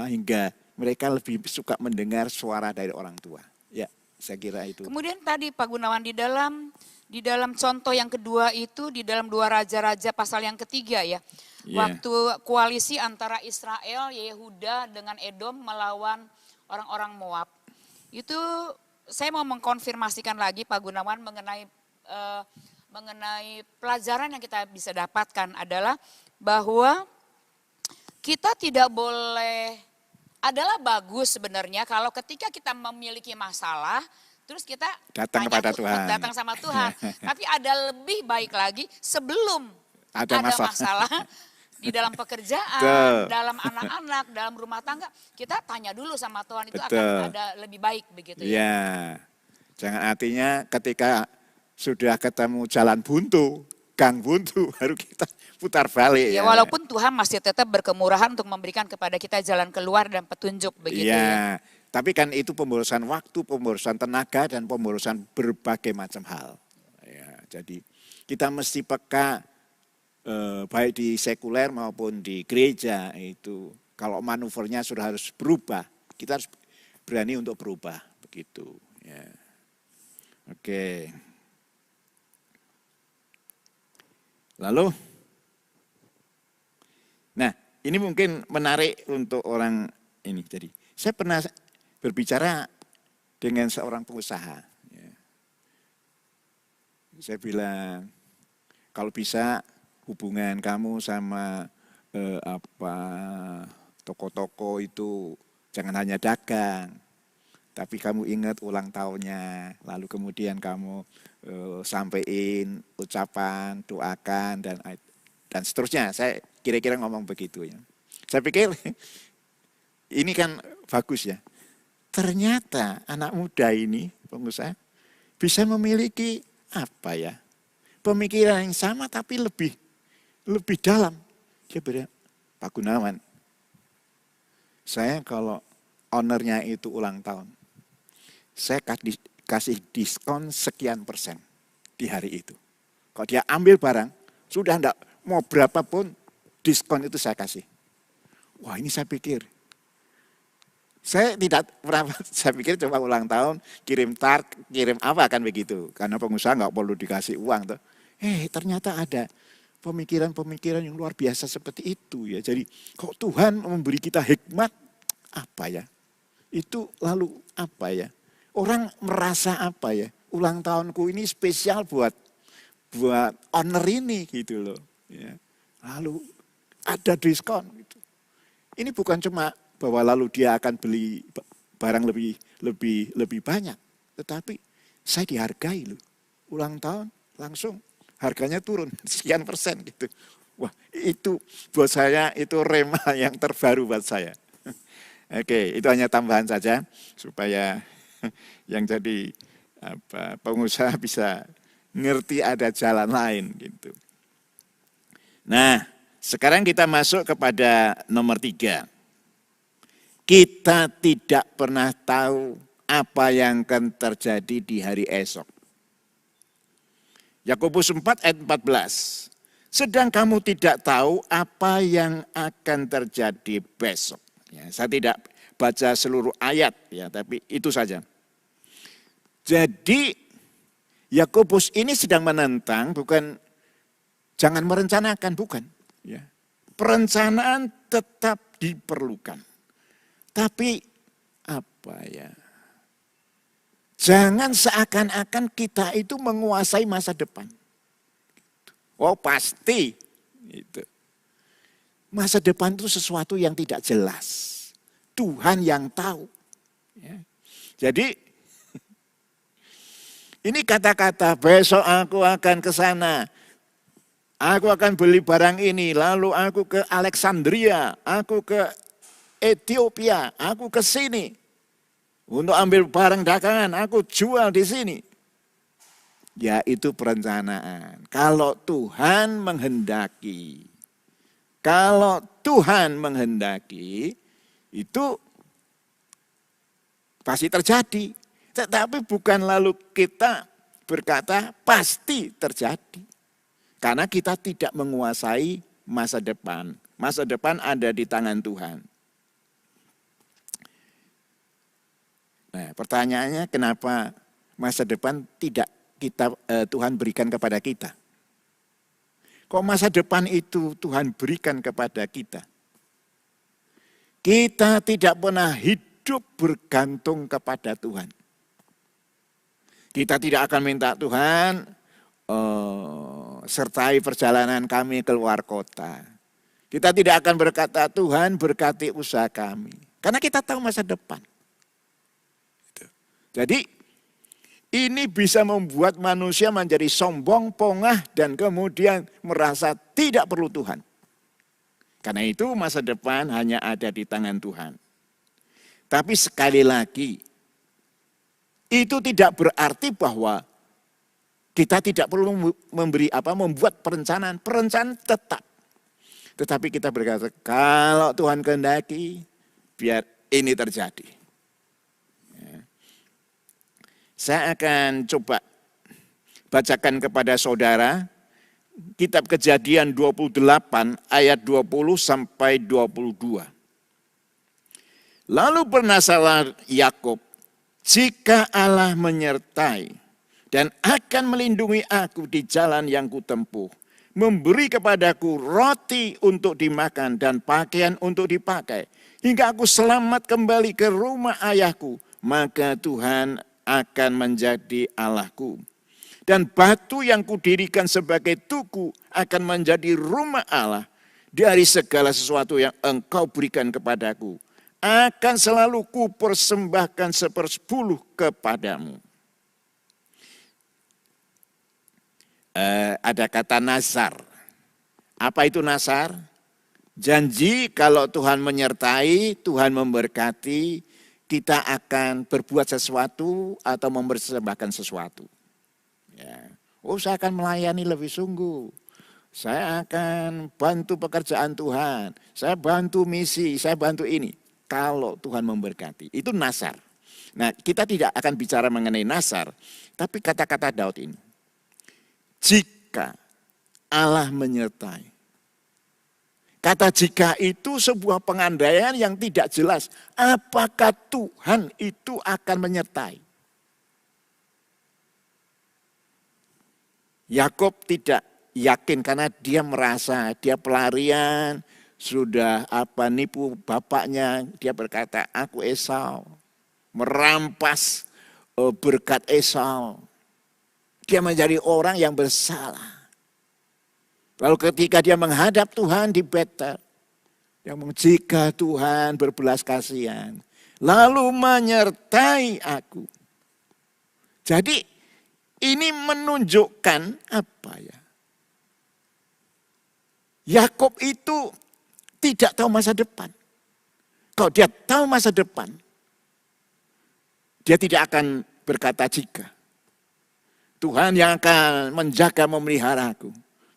hingga mereka lebih suka mendengar suara dari orang tua. Ya, saya kira itu. Kemudian tadi Pak Gunawan di dalam contoh yang kedua itu di dalam 2 Raja-Raja pasal yang ketiga ya. Waktu koalisi antara Israel, Yehuda dengan Edom melawan orang-orang Moab. Itu saya mau mengkonfirmasikan lagi Pak Gunawan mengenai pelajaran yang kita bisa dapatkan adalah bahwa kita tidak boleh, adalah bagus sebenarnya kalau ketika kita memiliki masalah, terus kita datang kepada Tuhan. Datang sama Tuhan. Tapi ada lebih baik lagi sebelum ada masalah di dalam pekerjaan, dalam anak-anak, dalam rumah tangga, kita tanya dulu sama Tuhan, itu akan ada lebih baik begitu ya. Ya, jangan artinya ketika sudah ketemu jalan buntu, gang buntu, baru kita putar balik. Ya, walaupun Tuhan masih tetap berkemurahan untuk memberikan kepada kita jalan keluar dan petunjuk begitu ya. Tapi kan itu pemborosan waktu, pemborosan tenaga, dan pemborosan berbagai macam hal. Ya, jadi kita mesti peka, baik di sekuler maupun di gereja itu. Kalau manuvernya sudah harus berubah, kita harus berani untuk berubah. Begitu. Ya. Oke. Lalu, nah ini mungkin menarik untuk orang ini. Jadi saya pernah berbicara dengan seorang pengusaha. Ya. Saya bilang, kalau bisa hubungan kamu sama toko-toko itu jangan hanya dagang, tapi kamu ingat ulang tahunnya, lalu kemudian kamu sampaikan ucapan, doakan dan seterusnya. Saya kira-kira ngomong begitu ya. Saya pikir ini kan bagus ya. Ternyata anak muda ini, pengusaha, bisa memiliki apa ya? Pemikiran yang sama tapi lebih dalam. Dia bilang, Pak Gunawan, saya kalau ownernya itu ulang tahun, saya kasih diskon sekian persen di hari itu. Kalau dia ambil barang, sudah enggak mau berapapun diskon itu saya kasih. Wah, ini saya pikir. Saya tidak pernah, saya pikir cuma ulang tahun, kirim apa kan begitu. Karena pengusaha enggak perlu dikasih uang. Ternyata ada pemikiran-pemikiran yang luar biasa seperti itu ya. Jadi kok Tuhan memberi kita hikmat, apa ya? Itu lalu apa ya? Orang merasa apa ya? Ulang tahunku ini spesial buat owner ini gitu loh. Ya. Lalu ada diskon gitu. Ini bukan cuma bahwa lalu dia akan beli barang lebih banyak. Tetapi saya dihargai loh. Ulang tahun langsung harganya turun sekian persen gitu. Wah, itu buat saya itu rema yang terbaru buat saya. Oke, itu hanya tambahan saja supaya yang jadi pengusaha bisa ngerti ada jalan lain gitu. Nah, sekarang kita masuk kepada nomor 3. Kita tidak pernah tahu apa yang akan terjadi di hari esok. Yakobus 4 ayat 14. Sedang kamu tidak tahu apa yang akan terjadi besok. Ya, saya tidak baca seluruh ayat ya, tapi itu saja. Jadi Yakobus ini sedang menentang bukan jangan merencanakan, bukan. Ya. Perencanaan tetap diperlukan. Tapi apa ya? Jangan seakan-akan kita itu menguasai masa depan. Oh pasti. Itu. Masa depan itu sesuatu yang tidak jelas. Tuhan yang tahu. Ya. Jadi ini kata-kata besok aku akan ke sana. Aku akan beli barang ini, lalu aku ke Alexandria, aku ke Ethiopia, aku ke sini. Untuk ambil barang dagangan, aku jual di sini. Ya itu perencanaan. Kalau Tuhan menghendaki. Itu pasti terjadi. Tetapi bukan lalu kita berkata pasti terjadi. Karena kita tidak menguasai masa depan. Masa depan ada di tangan Tuhan. Nah, pertanyaannya kenapa masa depan tidak Tuhan berikan kepada kita? Kok masa depan itu Tuhan berikan kepada kita? Kita tidak pernah hidup bergantung kepada Tuhan. Kita tidak akan minta Tuhan sertai perjalanan kami keluar kota. Kita tidak akan berkata Tuhan berkati usaha kami. Karena kita tahu masa depan. Jadi ini bisa membuat manusia menjadi sombong, pongah, dan kemudian merasa tidak perlu Tuhan. Karena itu masa depan hanya ada di tangan Tuhan. Tapi sekali lagi, itu tidak berarti bahwa kita tidak perlu membuat perencanaan. Perencanaan tetap. Tetapi kita berkata, kalau Tuhan kehendaki, biar ini terjadi. Ya. Saya akan coba bacakan kepada saudara, kitab Kejadian 28 ayat 20 sampai 22. Lalu bernasalah Yakub, jika Allah menyertai dan akan melindungi aku di jalan yang kutempuh, memberi kepadaku roti untuk dimakan dan pakaian untuk dipakai, hingga aku selamat kembali ke rumah ayahku, maka Tuhan akan menjadi Allahku. Dan batu yang kudirikan sebagai tugu akan menjadi rumah Allah dari segala sesuatu yang engkau berikan kepadaku. Akan selalu kupersembahkan 1/10 kepadamu. Ada kata nazar. Apa itu nazar? Janji kalau Tuhan menyertai, Tuhan memberkati, kita akan berbuat sesuatu atau mempersembahkan sesuatu. Ya. Oh, saya akan melayani lebih sungguh. Saya akan bantu pekerjaan Tuhan. Saya bantu misi, saya bantu ini. Kalau Tuhan memberkati, itu nazar. Nah, kita tidak akan bicara mengenai nazar, tapi kata-kata Daud ini. Jika Allah menyertai. Kata jika itu sebuah pengandaian yang tidak jelas. Apakah Tuhan itu akan menyertai? Yakub tidak yakin karena dia merasa dia pelarian, sudah nipu bapaknya. Dia berkata, aku Esau, merampas berkat Esau. Dia menjadi orang yang bersalah. Lalu ketika dia menghadap Tuhan di Betel, dia ngomong, jika Tuhan berbelas kasihan, lalu menyertai aku. Jadi ini menunjukkan apa ya? Yakub itu tidak tahu masa depan. Kalau dia tahu masa depan, dia tidak akan berkata jika. Tuhan yang akan menjaga memelihara aku.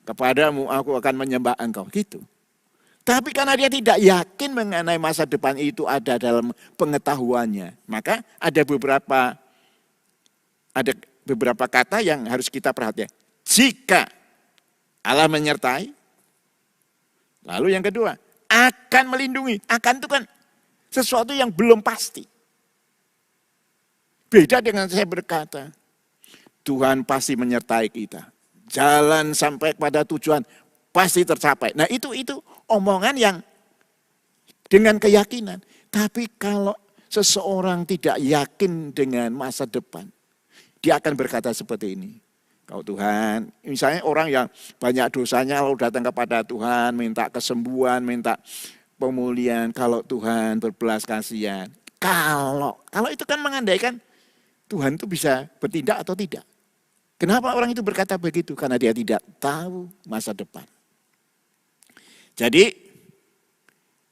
Kepadamu aku akan menyembah engkau. Gitu. Tapi karena dia tidak yakin mengenai masa depan itu ada dalam pengetahuannya. Maka ada beberapa kata yang harus kita perhatikan. Jika Allah menyertai. Lalu yang kedua, akan melindungi. Akan itu kan sesuatu yang belum pasti. Beda dengan saya berkata, Tuhan pasti menyertai kita. Jalan sampai pada tujuan pasti tercapai. Nah itu omongan yang dengan keyakinan. Tapi kalau seseorang tidak yakin dengan masa depan, dia akan berkata seperti ini. Kau Tuhan, misalnya orang yang banyak dosanya lalu datang kepada Tuhan, minta kesembuhan, minta pemulihan. Kalau Tuhan berbelas kasihan. Kalau itu kan mengandaikan Tuhan itu bisa bertindak atau tidak. Kenapa orang itu berkata begitu? Karena dia tidak tahu masa depan. Jadi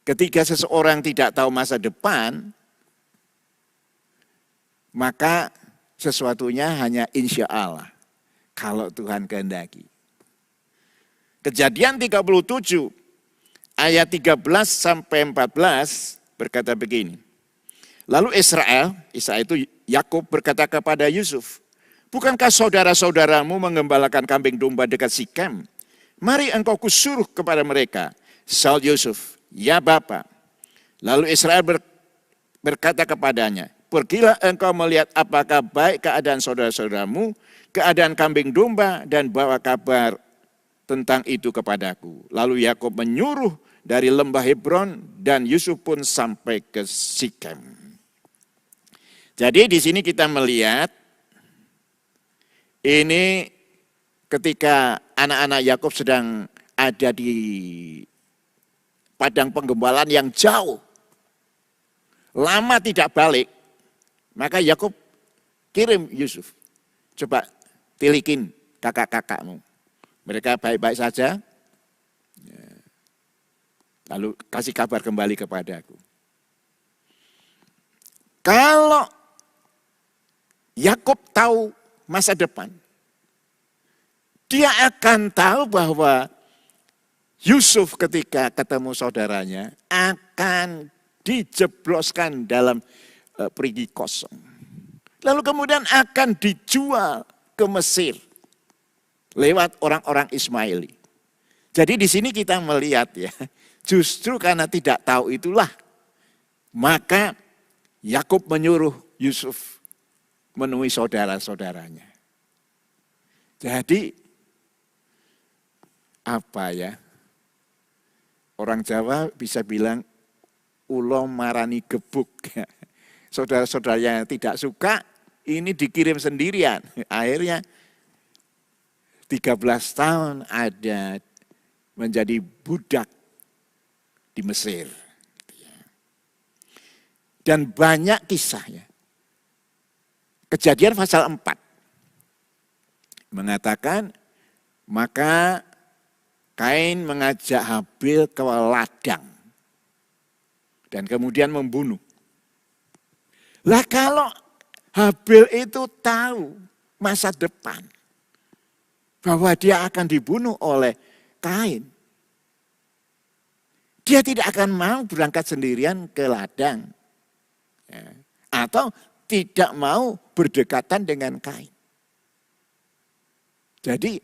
ketika seseorang tidak tahu masa depan, maka sesuatunya hanya insya Allah. Kalau Tuhan kehendaki. Kejadian 37 ayat 13 sampai 14 berkata begini. Lalu Israel itu Yakub berkata kepada Yusuf, bukankah saudara-saudaramu mengembalakan kambing domba dekat Sikem? Mari engkau kusuruh kepada mereka. Saud Yusuf, ya Bapa. Lalu Israel berkata kepadanya, pergilah engkau melihat apakah baik keadaan saudara-saudaramu, keadaan kambing domba, dan bawa kabar tentang itu kepadaku. Lalu Yakub menyuruh dari lembah Hebron dan Yusuf pun sampai ke Sikem. Jadi di sini kita melihat ini ketika anak-anak Yakub sedang ada di padang penggembalaan yang jauh, lama tidak balik, maka Yakub kirim Yusuf, coba tilikin kakak-kakakmu. Mereka baik-baik saja. Lalu kasih kabar kembali kepadaku. Kalau Yakub tahu masa depan, dia akan tahu bahwa Yusuf ketika ketemu saudaranya akan dijebloskan dalam perigi kosong. Lalu kemudian akan dijual ke Mesir lewat orang-orang Ismaili. Jadi di sini kita melihat ya, justru karena tidak tahu itulah maka Yakub menyuruh Yusuf menemui saudara-saudaranya. Jadi apa ya? Orang Jawa bisa bilang ulo marani gebuk. Saudara-saudara yang tidak suka ini dikirim sendirian. Akhirnya 13 tahun ada menjadi budak di Mesir. Dan banyak kisahnya. Kejadian pasal 4 mengatakan, maka Kain mengajak Habil ke ladang dan kemudian membunuh. Lah kalau Habil itu tahu masa depan bahwa dia akan dibunuh oleh Kain, dia tidak akan mau berangkat sendirian ke ladang ya, atau tidak mau berdekatan dengan Kain. Jadi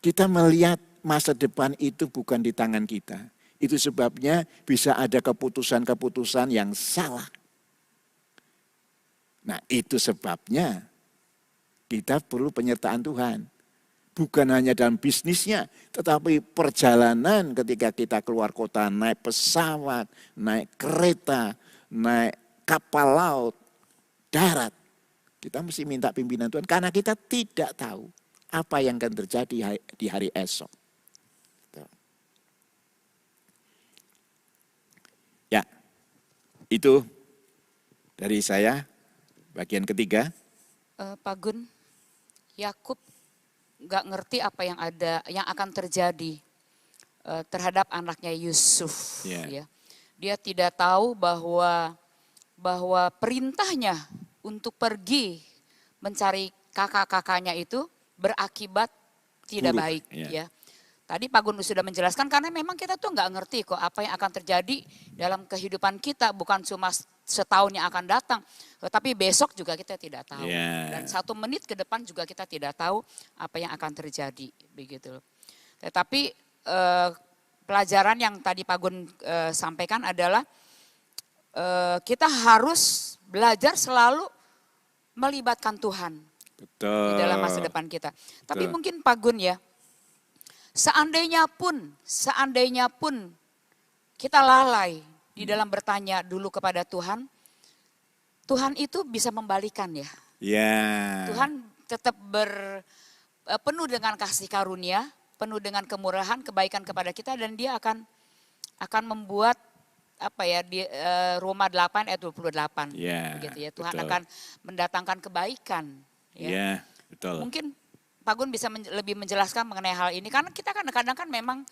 kita melihat masa depan itu bukan di tangan kita. Itu sebabnya bisa ada keputusan-keputusan yang salah. Nah itu sebabnya kita perlu penyertaan Tuhan. Bukan hanya dalam bisnisnya, tetapi perjalanan ketika kita keluar kota, naik pesawat, naik kereta, naik kapal laut, darat. Kita mesti minta pimpinan Tuhan karena kita tidak tahu apa yang akan terjadi di hari esok. Ya, itu Dari saya, bagian ketiga. Pak Gun, Yakub nggak ngerti apa yang akan terjadi terhadap anaknya Yusuf. Ya. Ya. Dia tidak tahu bahwa perintahnya untuk pergi mencari kakak-kakaknya itu berakibat tidak Buruk, baik. ya. Ya. Tadi Pak Gun sudah menjelaskan karena memang kita tuh nggak ngerti kok apa yang akan terjadi dalam kehidupan kita, bukan cuma setahun yang akan datang, tetapi besok juga kita tidak tahu. Ya. Dan 1 menit ke depan juga kita tidak tahu apa yang akan terjadi, begitu. Tetapi pelajaran yang tadi Pak Gun sampaikan adalah kita harus belajar selalu melibatkan Tuhan. Betul. Di dalam masa depan kita. Tapi mungkin Pak Gun ya, seandainya pun kita lalai di dalam bertanya dulu kepada Tuhan, Tuhan itu bisa membalikan ya. Ya. Tuhan tetap penuh dengan kasih karunia, penuh dengan kemurahan, kebaikan kepada kita, dan dia akan membuat di Roma 8 ayat 28. Ya, Begitu ya. Tuhan betul. akan mendatangkan kebaikan. Ya, betul. Mungkin Pak Gun bisa lebih menjelaskan mengenai hal ini, karena kita kadang-kadang kan memang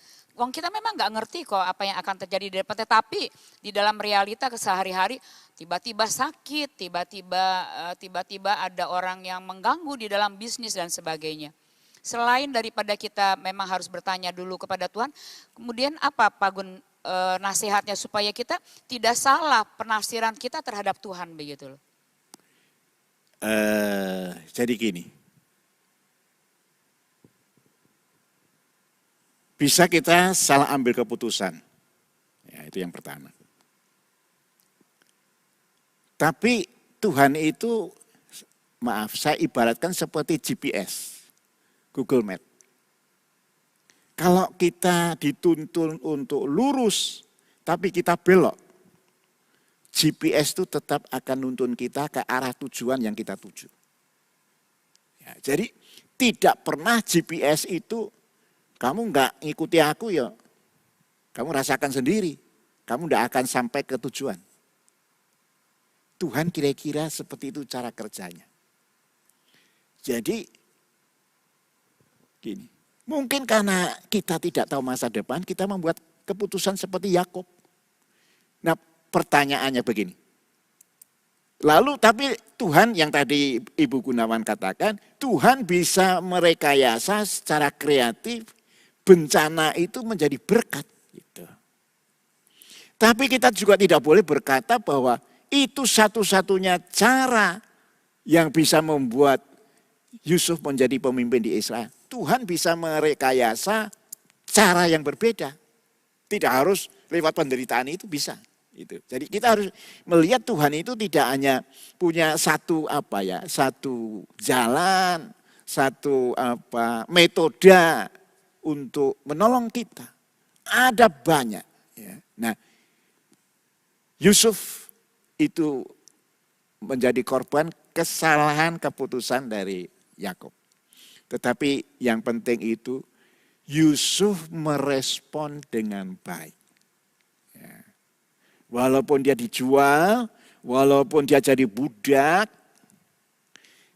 kita memang nggak ngerti kok apa yang akan terjadi di depan, tetapi di dalam realita kesehari-hari tiba-tiba sakit, tiba-tiba ada orang yang mengganggu di dalam bisnis dan sebagainya. Selain daripada kita memang harus bertanya dulu kepada Tuhan, kemudian apa Pak Gun nasihatnya supaya kita tidak salah penafsiran kita terhadap Tuhan, begitu loh. Jadi gini, bisa kita salah ambil keputusan, ya itu yang pertama. Tapi Tuhan itu, maaf, saya ibaratkan seperti GPS, Google Map. Kalau kita dituntun untuk lurus, tapi kita belok, GPS itu tetap akan nuntun kita ke arah tujuan yang kita tuju. Ya, jadi tidak pernah GPS itu, kamu nggak ngikuti aku ya, kamu rasakan sendiri, kamu nggak akan sampai ke tujuan. Tuhan kira-kira seperti itu cara kerjanya. Jadi gini, mungkin karena kita tidak tahu masa depan, kita membuat keputusan seperti Yakub. Nah, pertanyaannya begini. Lalu tapi Tuhan yang tadi Ibu Gunawan katakan, Tuhan bisa merekayasa secara kreatif bencana itu menjadi berkat. Gitu. Tapi kita juga tidak boleh berkata bahwa itu satu-satunya cara yang bisa membuat Yusuf menjadi pemimpin di Israel. Tuhan bisa merekayasa cara yang berbeda. Tidak harus lewat penderitaan itu bisa. Itu. Jadi kita harus melihat Tuhan itu tidak hanya punya satu jalan, satu metode untuk menolong kita. Ada banyak. Ya. Nah, Yusuf itu menjadi korban kesalahan keputusan dari Yakub. Tetapi yang penting itu Yusuf merespon dengan baik. Walaupun dia dijual, walaupun dia jadi budak.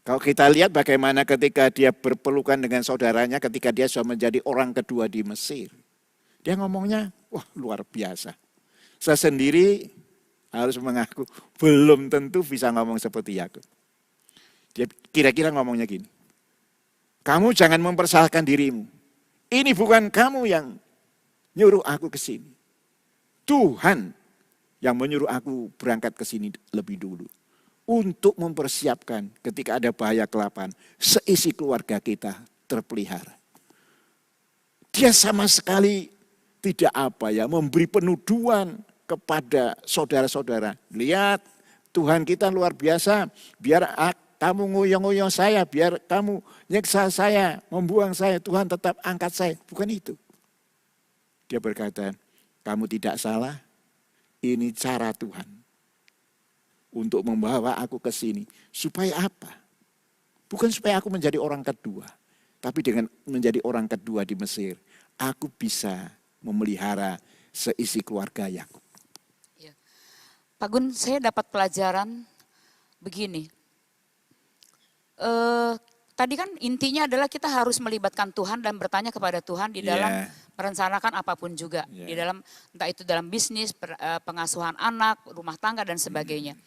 Kalau kita lihat bagaimana ketika dia berpelukan dengan saudaranya, ketika dia sudah menjadi orang kedua di Mesir. Dia ngomongnya, wah luar biasa. Saya sendiri harus mengaku, belum tentu bisa ngomong seperti Yakub. Dia kira-kira ngomongnya gini, kamu jangan mempersalahkan dirimu. Ini bukan kamu yang nyuruh aku ke sini. Tuhan yang menyuruh aku berangkat ke sini lebih dulu. Untuk mempersiapkan ketika ada bahaya kelaparan, seisi keluarga kita terpelihara. Dia sama sekali tidak memberi penuduhan kepada saudara-saudara. Lihat, Tuhan kita luar biasa, biar kamu ngoyong-ngoyong saya, biar kamu nyeksa saya, membuang saya, Tuhan tetap angkat saya. Bukan itu. Dia berkata, kamu tidak salah. Ini cara Tuhan untuk membawa aku ke sini. Supaya apa? Bukan supaya aku menjadi orang kedua. Tapi dengan menjadi orang kedua di Mesir, aku bisa memelihara seisi keluarga Yakub. Ya. Pak Gun, saya dapat pelajaran begini. Tadi kan intinya adalah kita harus melibatkan Tuhan dan bertanya kepada Tuhan di dalam merencanakan apapun juga. Di dalam, entah itu dalam bisnis, pengasuhan anak, rumah tangga dan sebagainya.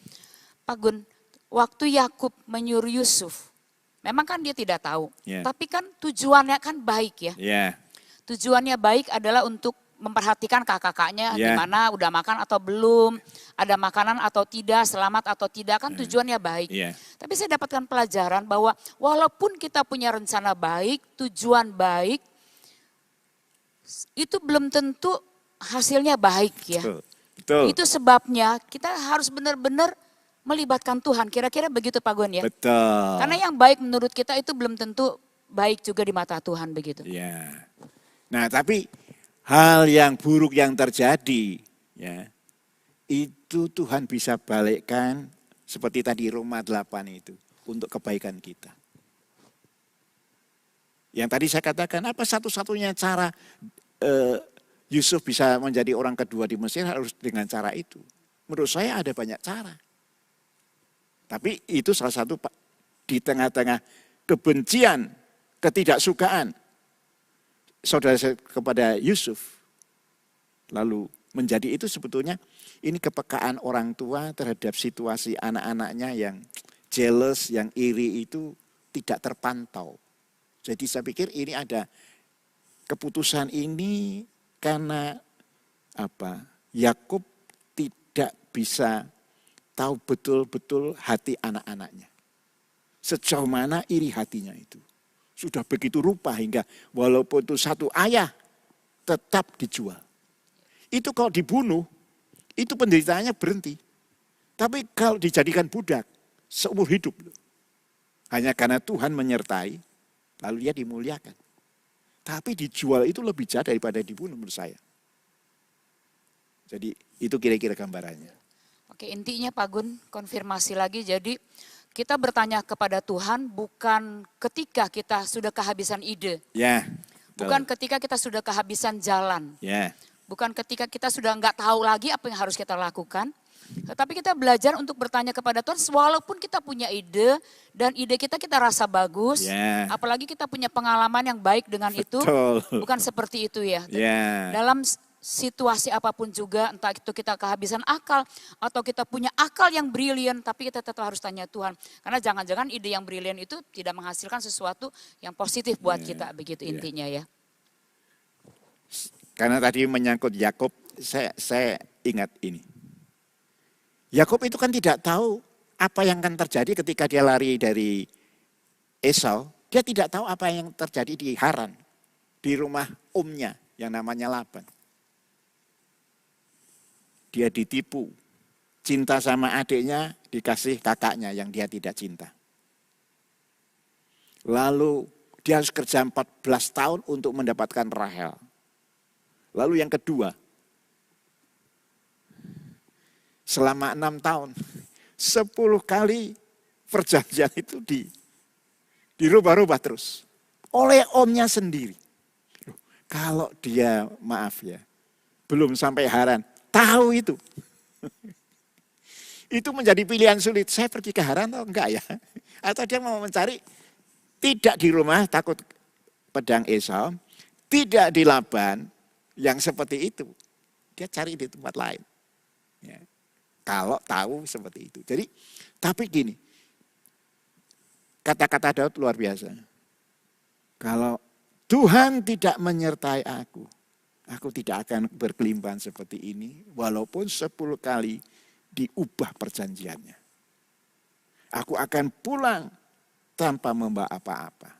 Pak Gun, waktu Yakub menyuruh Yusuf, memang kan dia tidak tahu. Tapi kan tujuannya kan baik ya. Tujuannya baik adalah untuk memperhatikan kakak-kakaknya gimana, udah makan atau belum, ada makanan atau tidak, selamat atau tidak, kan tujuannya baik. Tapi saya dapatkan pelajaran bahwa walaupun kita punya rencana baik, tujuan baik, itu belum tentu hasilnya baik ya. Betul. Itu sebabnya kita harus benar-benar melibatkan Tuhan, kira-kira begitu Pak Gun ya. Betul. Karena yang baik menurut kita itu belum tentu baik juga di mata Tuhan begitu. Ya. Nah tapi hal yang buruk yang terjadi, ya, itu Tuhan bisa balikkan seperti tadi Roma 8 itu untuk kebaikan kita. Yang tadi saya katakan apa satu-satunya cara Yusuf bisa menjadi orang kedua di Mesir harus dengan cara itu. Menurut saya ada banyak cara. Tapi itu salah satu di tengah-tengah kebencian, ketidaksukaan saudara kepada Yusuf, lalu menjadi itu sebetulnya ini kepekaan orang tua terhadap situasi anak-anaknya yang jealous, yang iri itu tidak terpantau. Jadi saya pikir ini ada keputusan ini karena apa? Yakub tidak bisa tahu betul-betul hati anak-anaknya. Sejauh mana iri hatinya itu. Sudah begitu rupa hingga walaupun itu satu ayah tetap dijual. Itu kalau dibunuh, itu penderitaannya berhenti. Tapi kalau dijadikan budak, seumur hidup. Hanya karena Tuhan menyertai, lalu dia dimuliakan. Tapi dijual itu lebih jahat daripada dibunuh menurut saya. Jadi itu kira-kira gambarannya. Oke, intinya Pak Gun, konfirmasi lagi. Jadi kita bertanya kepada Tuhan bukan ketika kita sudah kehabisan ide. Ya. Bukan ketika kita sudah kehabisan jalan. Ya. Bukan ketika kita sudah nggak tahu lagi apa yang harus kita lakukan. Tetapi kita belajar untuk bertanya kepada Tuhan walaupun kita punya ide dan ide kita rasa bagus. Apalagi kita punya pengalaman yang baik dengan itu. Bukan seperti itu ya. Dalam situasi apapun juga, entah itu kita kehabisan akal atau kita punya akal yang brilian, tapi kita tetap harus tanya Tuhan. Karena jangan-jangan ide yang brilian itu tidak menghasilkan sesuatu yang positif buat kita, begitu intinya ya. Karena tadi menyangkut Yakub, saya ingat ini. Yakub itu kan tidak tahu apa yang akan terjadi ketika dia lari dari Esau. Dia tidak tahu apa yang terjadi di Haran, di rumah omnya yang namanya Laban. Dia ditipu, cinta sama adiknya, dikasih kakaknya yang dia tidak cinta. Lalu dia harus kerja 14 tahun untuk mendapatkan Rahel. Lalu yang kedua, selama 6 tahun, 10 kali perjanjian itu dirubah-rubah terus. Oleh omnya sendiri. Kalau dia, maaf ya, belum sampai Haran, tahu itu. Itu menjadi pilihan sulit. Saya pergi ke Haran atau enggak ya? Atau dia mau mencari tidak di rumah takut pedang Esau, tidak di Laban yang seperti itu. Dia cari di tempat lain. Ya. Kalau tahu seperti itu. Jadi, tapi gini, kata-kata Daud luar biasa. Kalau Tuhan tidak menyertai aku tidak akan berkelimpahan seperti ini, walaupun 10 kali diubah perjanjiannya. Aku akan pulang tanpa membawa apa-apa.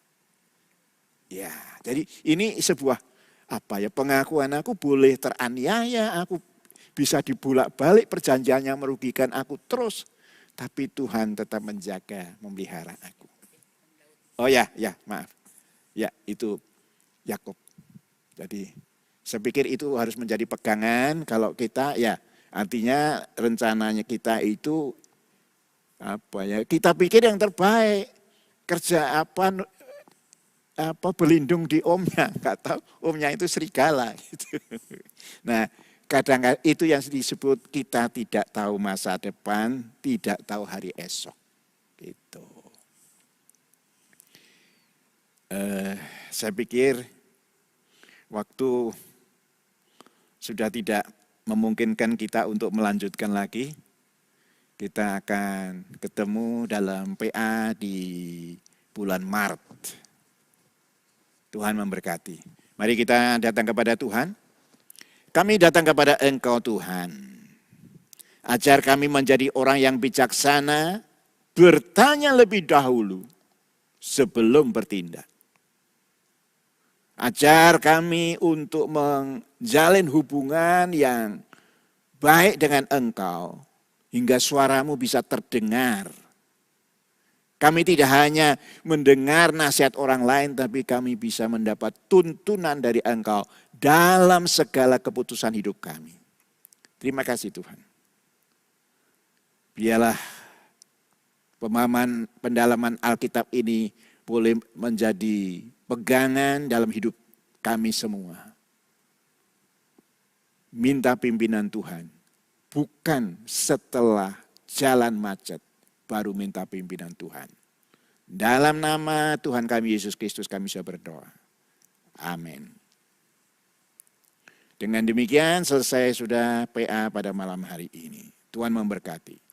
Ya, jadi ini sebuah pengakuan aku boleh teraniaya, aku bisa dibulak-balik perjanjiannya merugikan aku terus, tapi Tuhan tetap menjaga, memelihara aku. Oh ya, maaf. Ya, itu Yakub. Jadi saya pikir itu harus menjadi pegangan kalau kita ya artinya rencananya kita itu kita pikir yang terbaik, kerja berlindung di omnya, nggak tahu omnya itu serigala gitu. Nah, kadang itu yang disebut kita tidak tahu masa depan, tidak tahu hari esok. Saya pikir waktu sudah tidak memungkinkan kita untuk melanjutkan lagi. Kita akan ketemu dalam PA di bulan Maret. Tuhan memberkati. Mari kita datang kepada Tuhan. Kami datang kepada Engkau Tuhan. Ajar kami menjadi orang yang bijaksana, bertanya lebih dahulu sebelum bertindak. Ajar kami untuk menjalin hubungan yang baik dengan Engkau, hingga suaramu bisa terdengar. Kami tidak hanya mendengar nasihat orang lain, tapi kami bisa mendapat tuntunan dari Engkau dalam segala keputusan hidup kami. Terima kasih Tuhan. Biarlah pemahaman pendalaman Alkitab ini boleh menjadi pegangan dalam hidup kami semua. Minta pimpinan Tuhan, bukan setelah jalan macet baru minta pimpinan Tuhan. Dalam nama Tuhan kami Yesus Kristus kami sudah berdoa. Amin. Dengan demikian selesai sudah PA pada malam hari ini. Tuhan memberkati.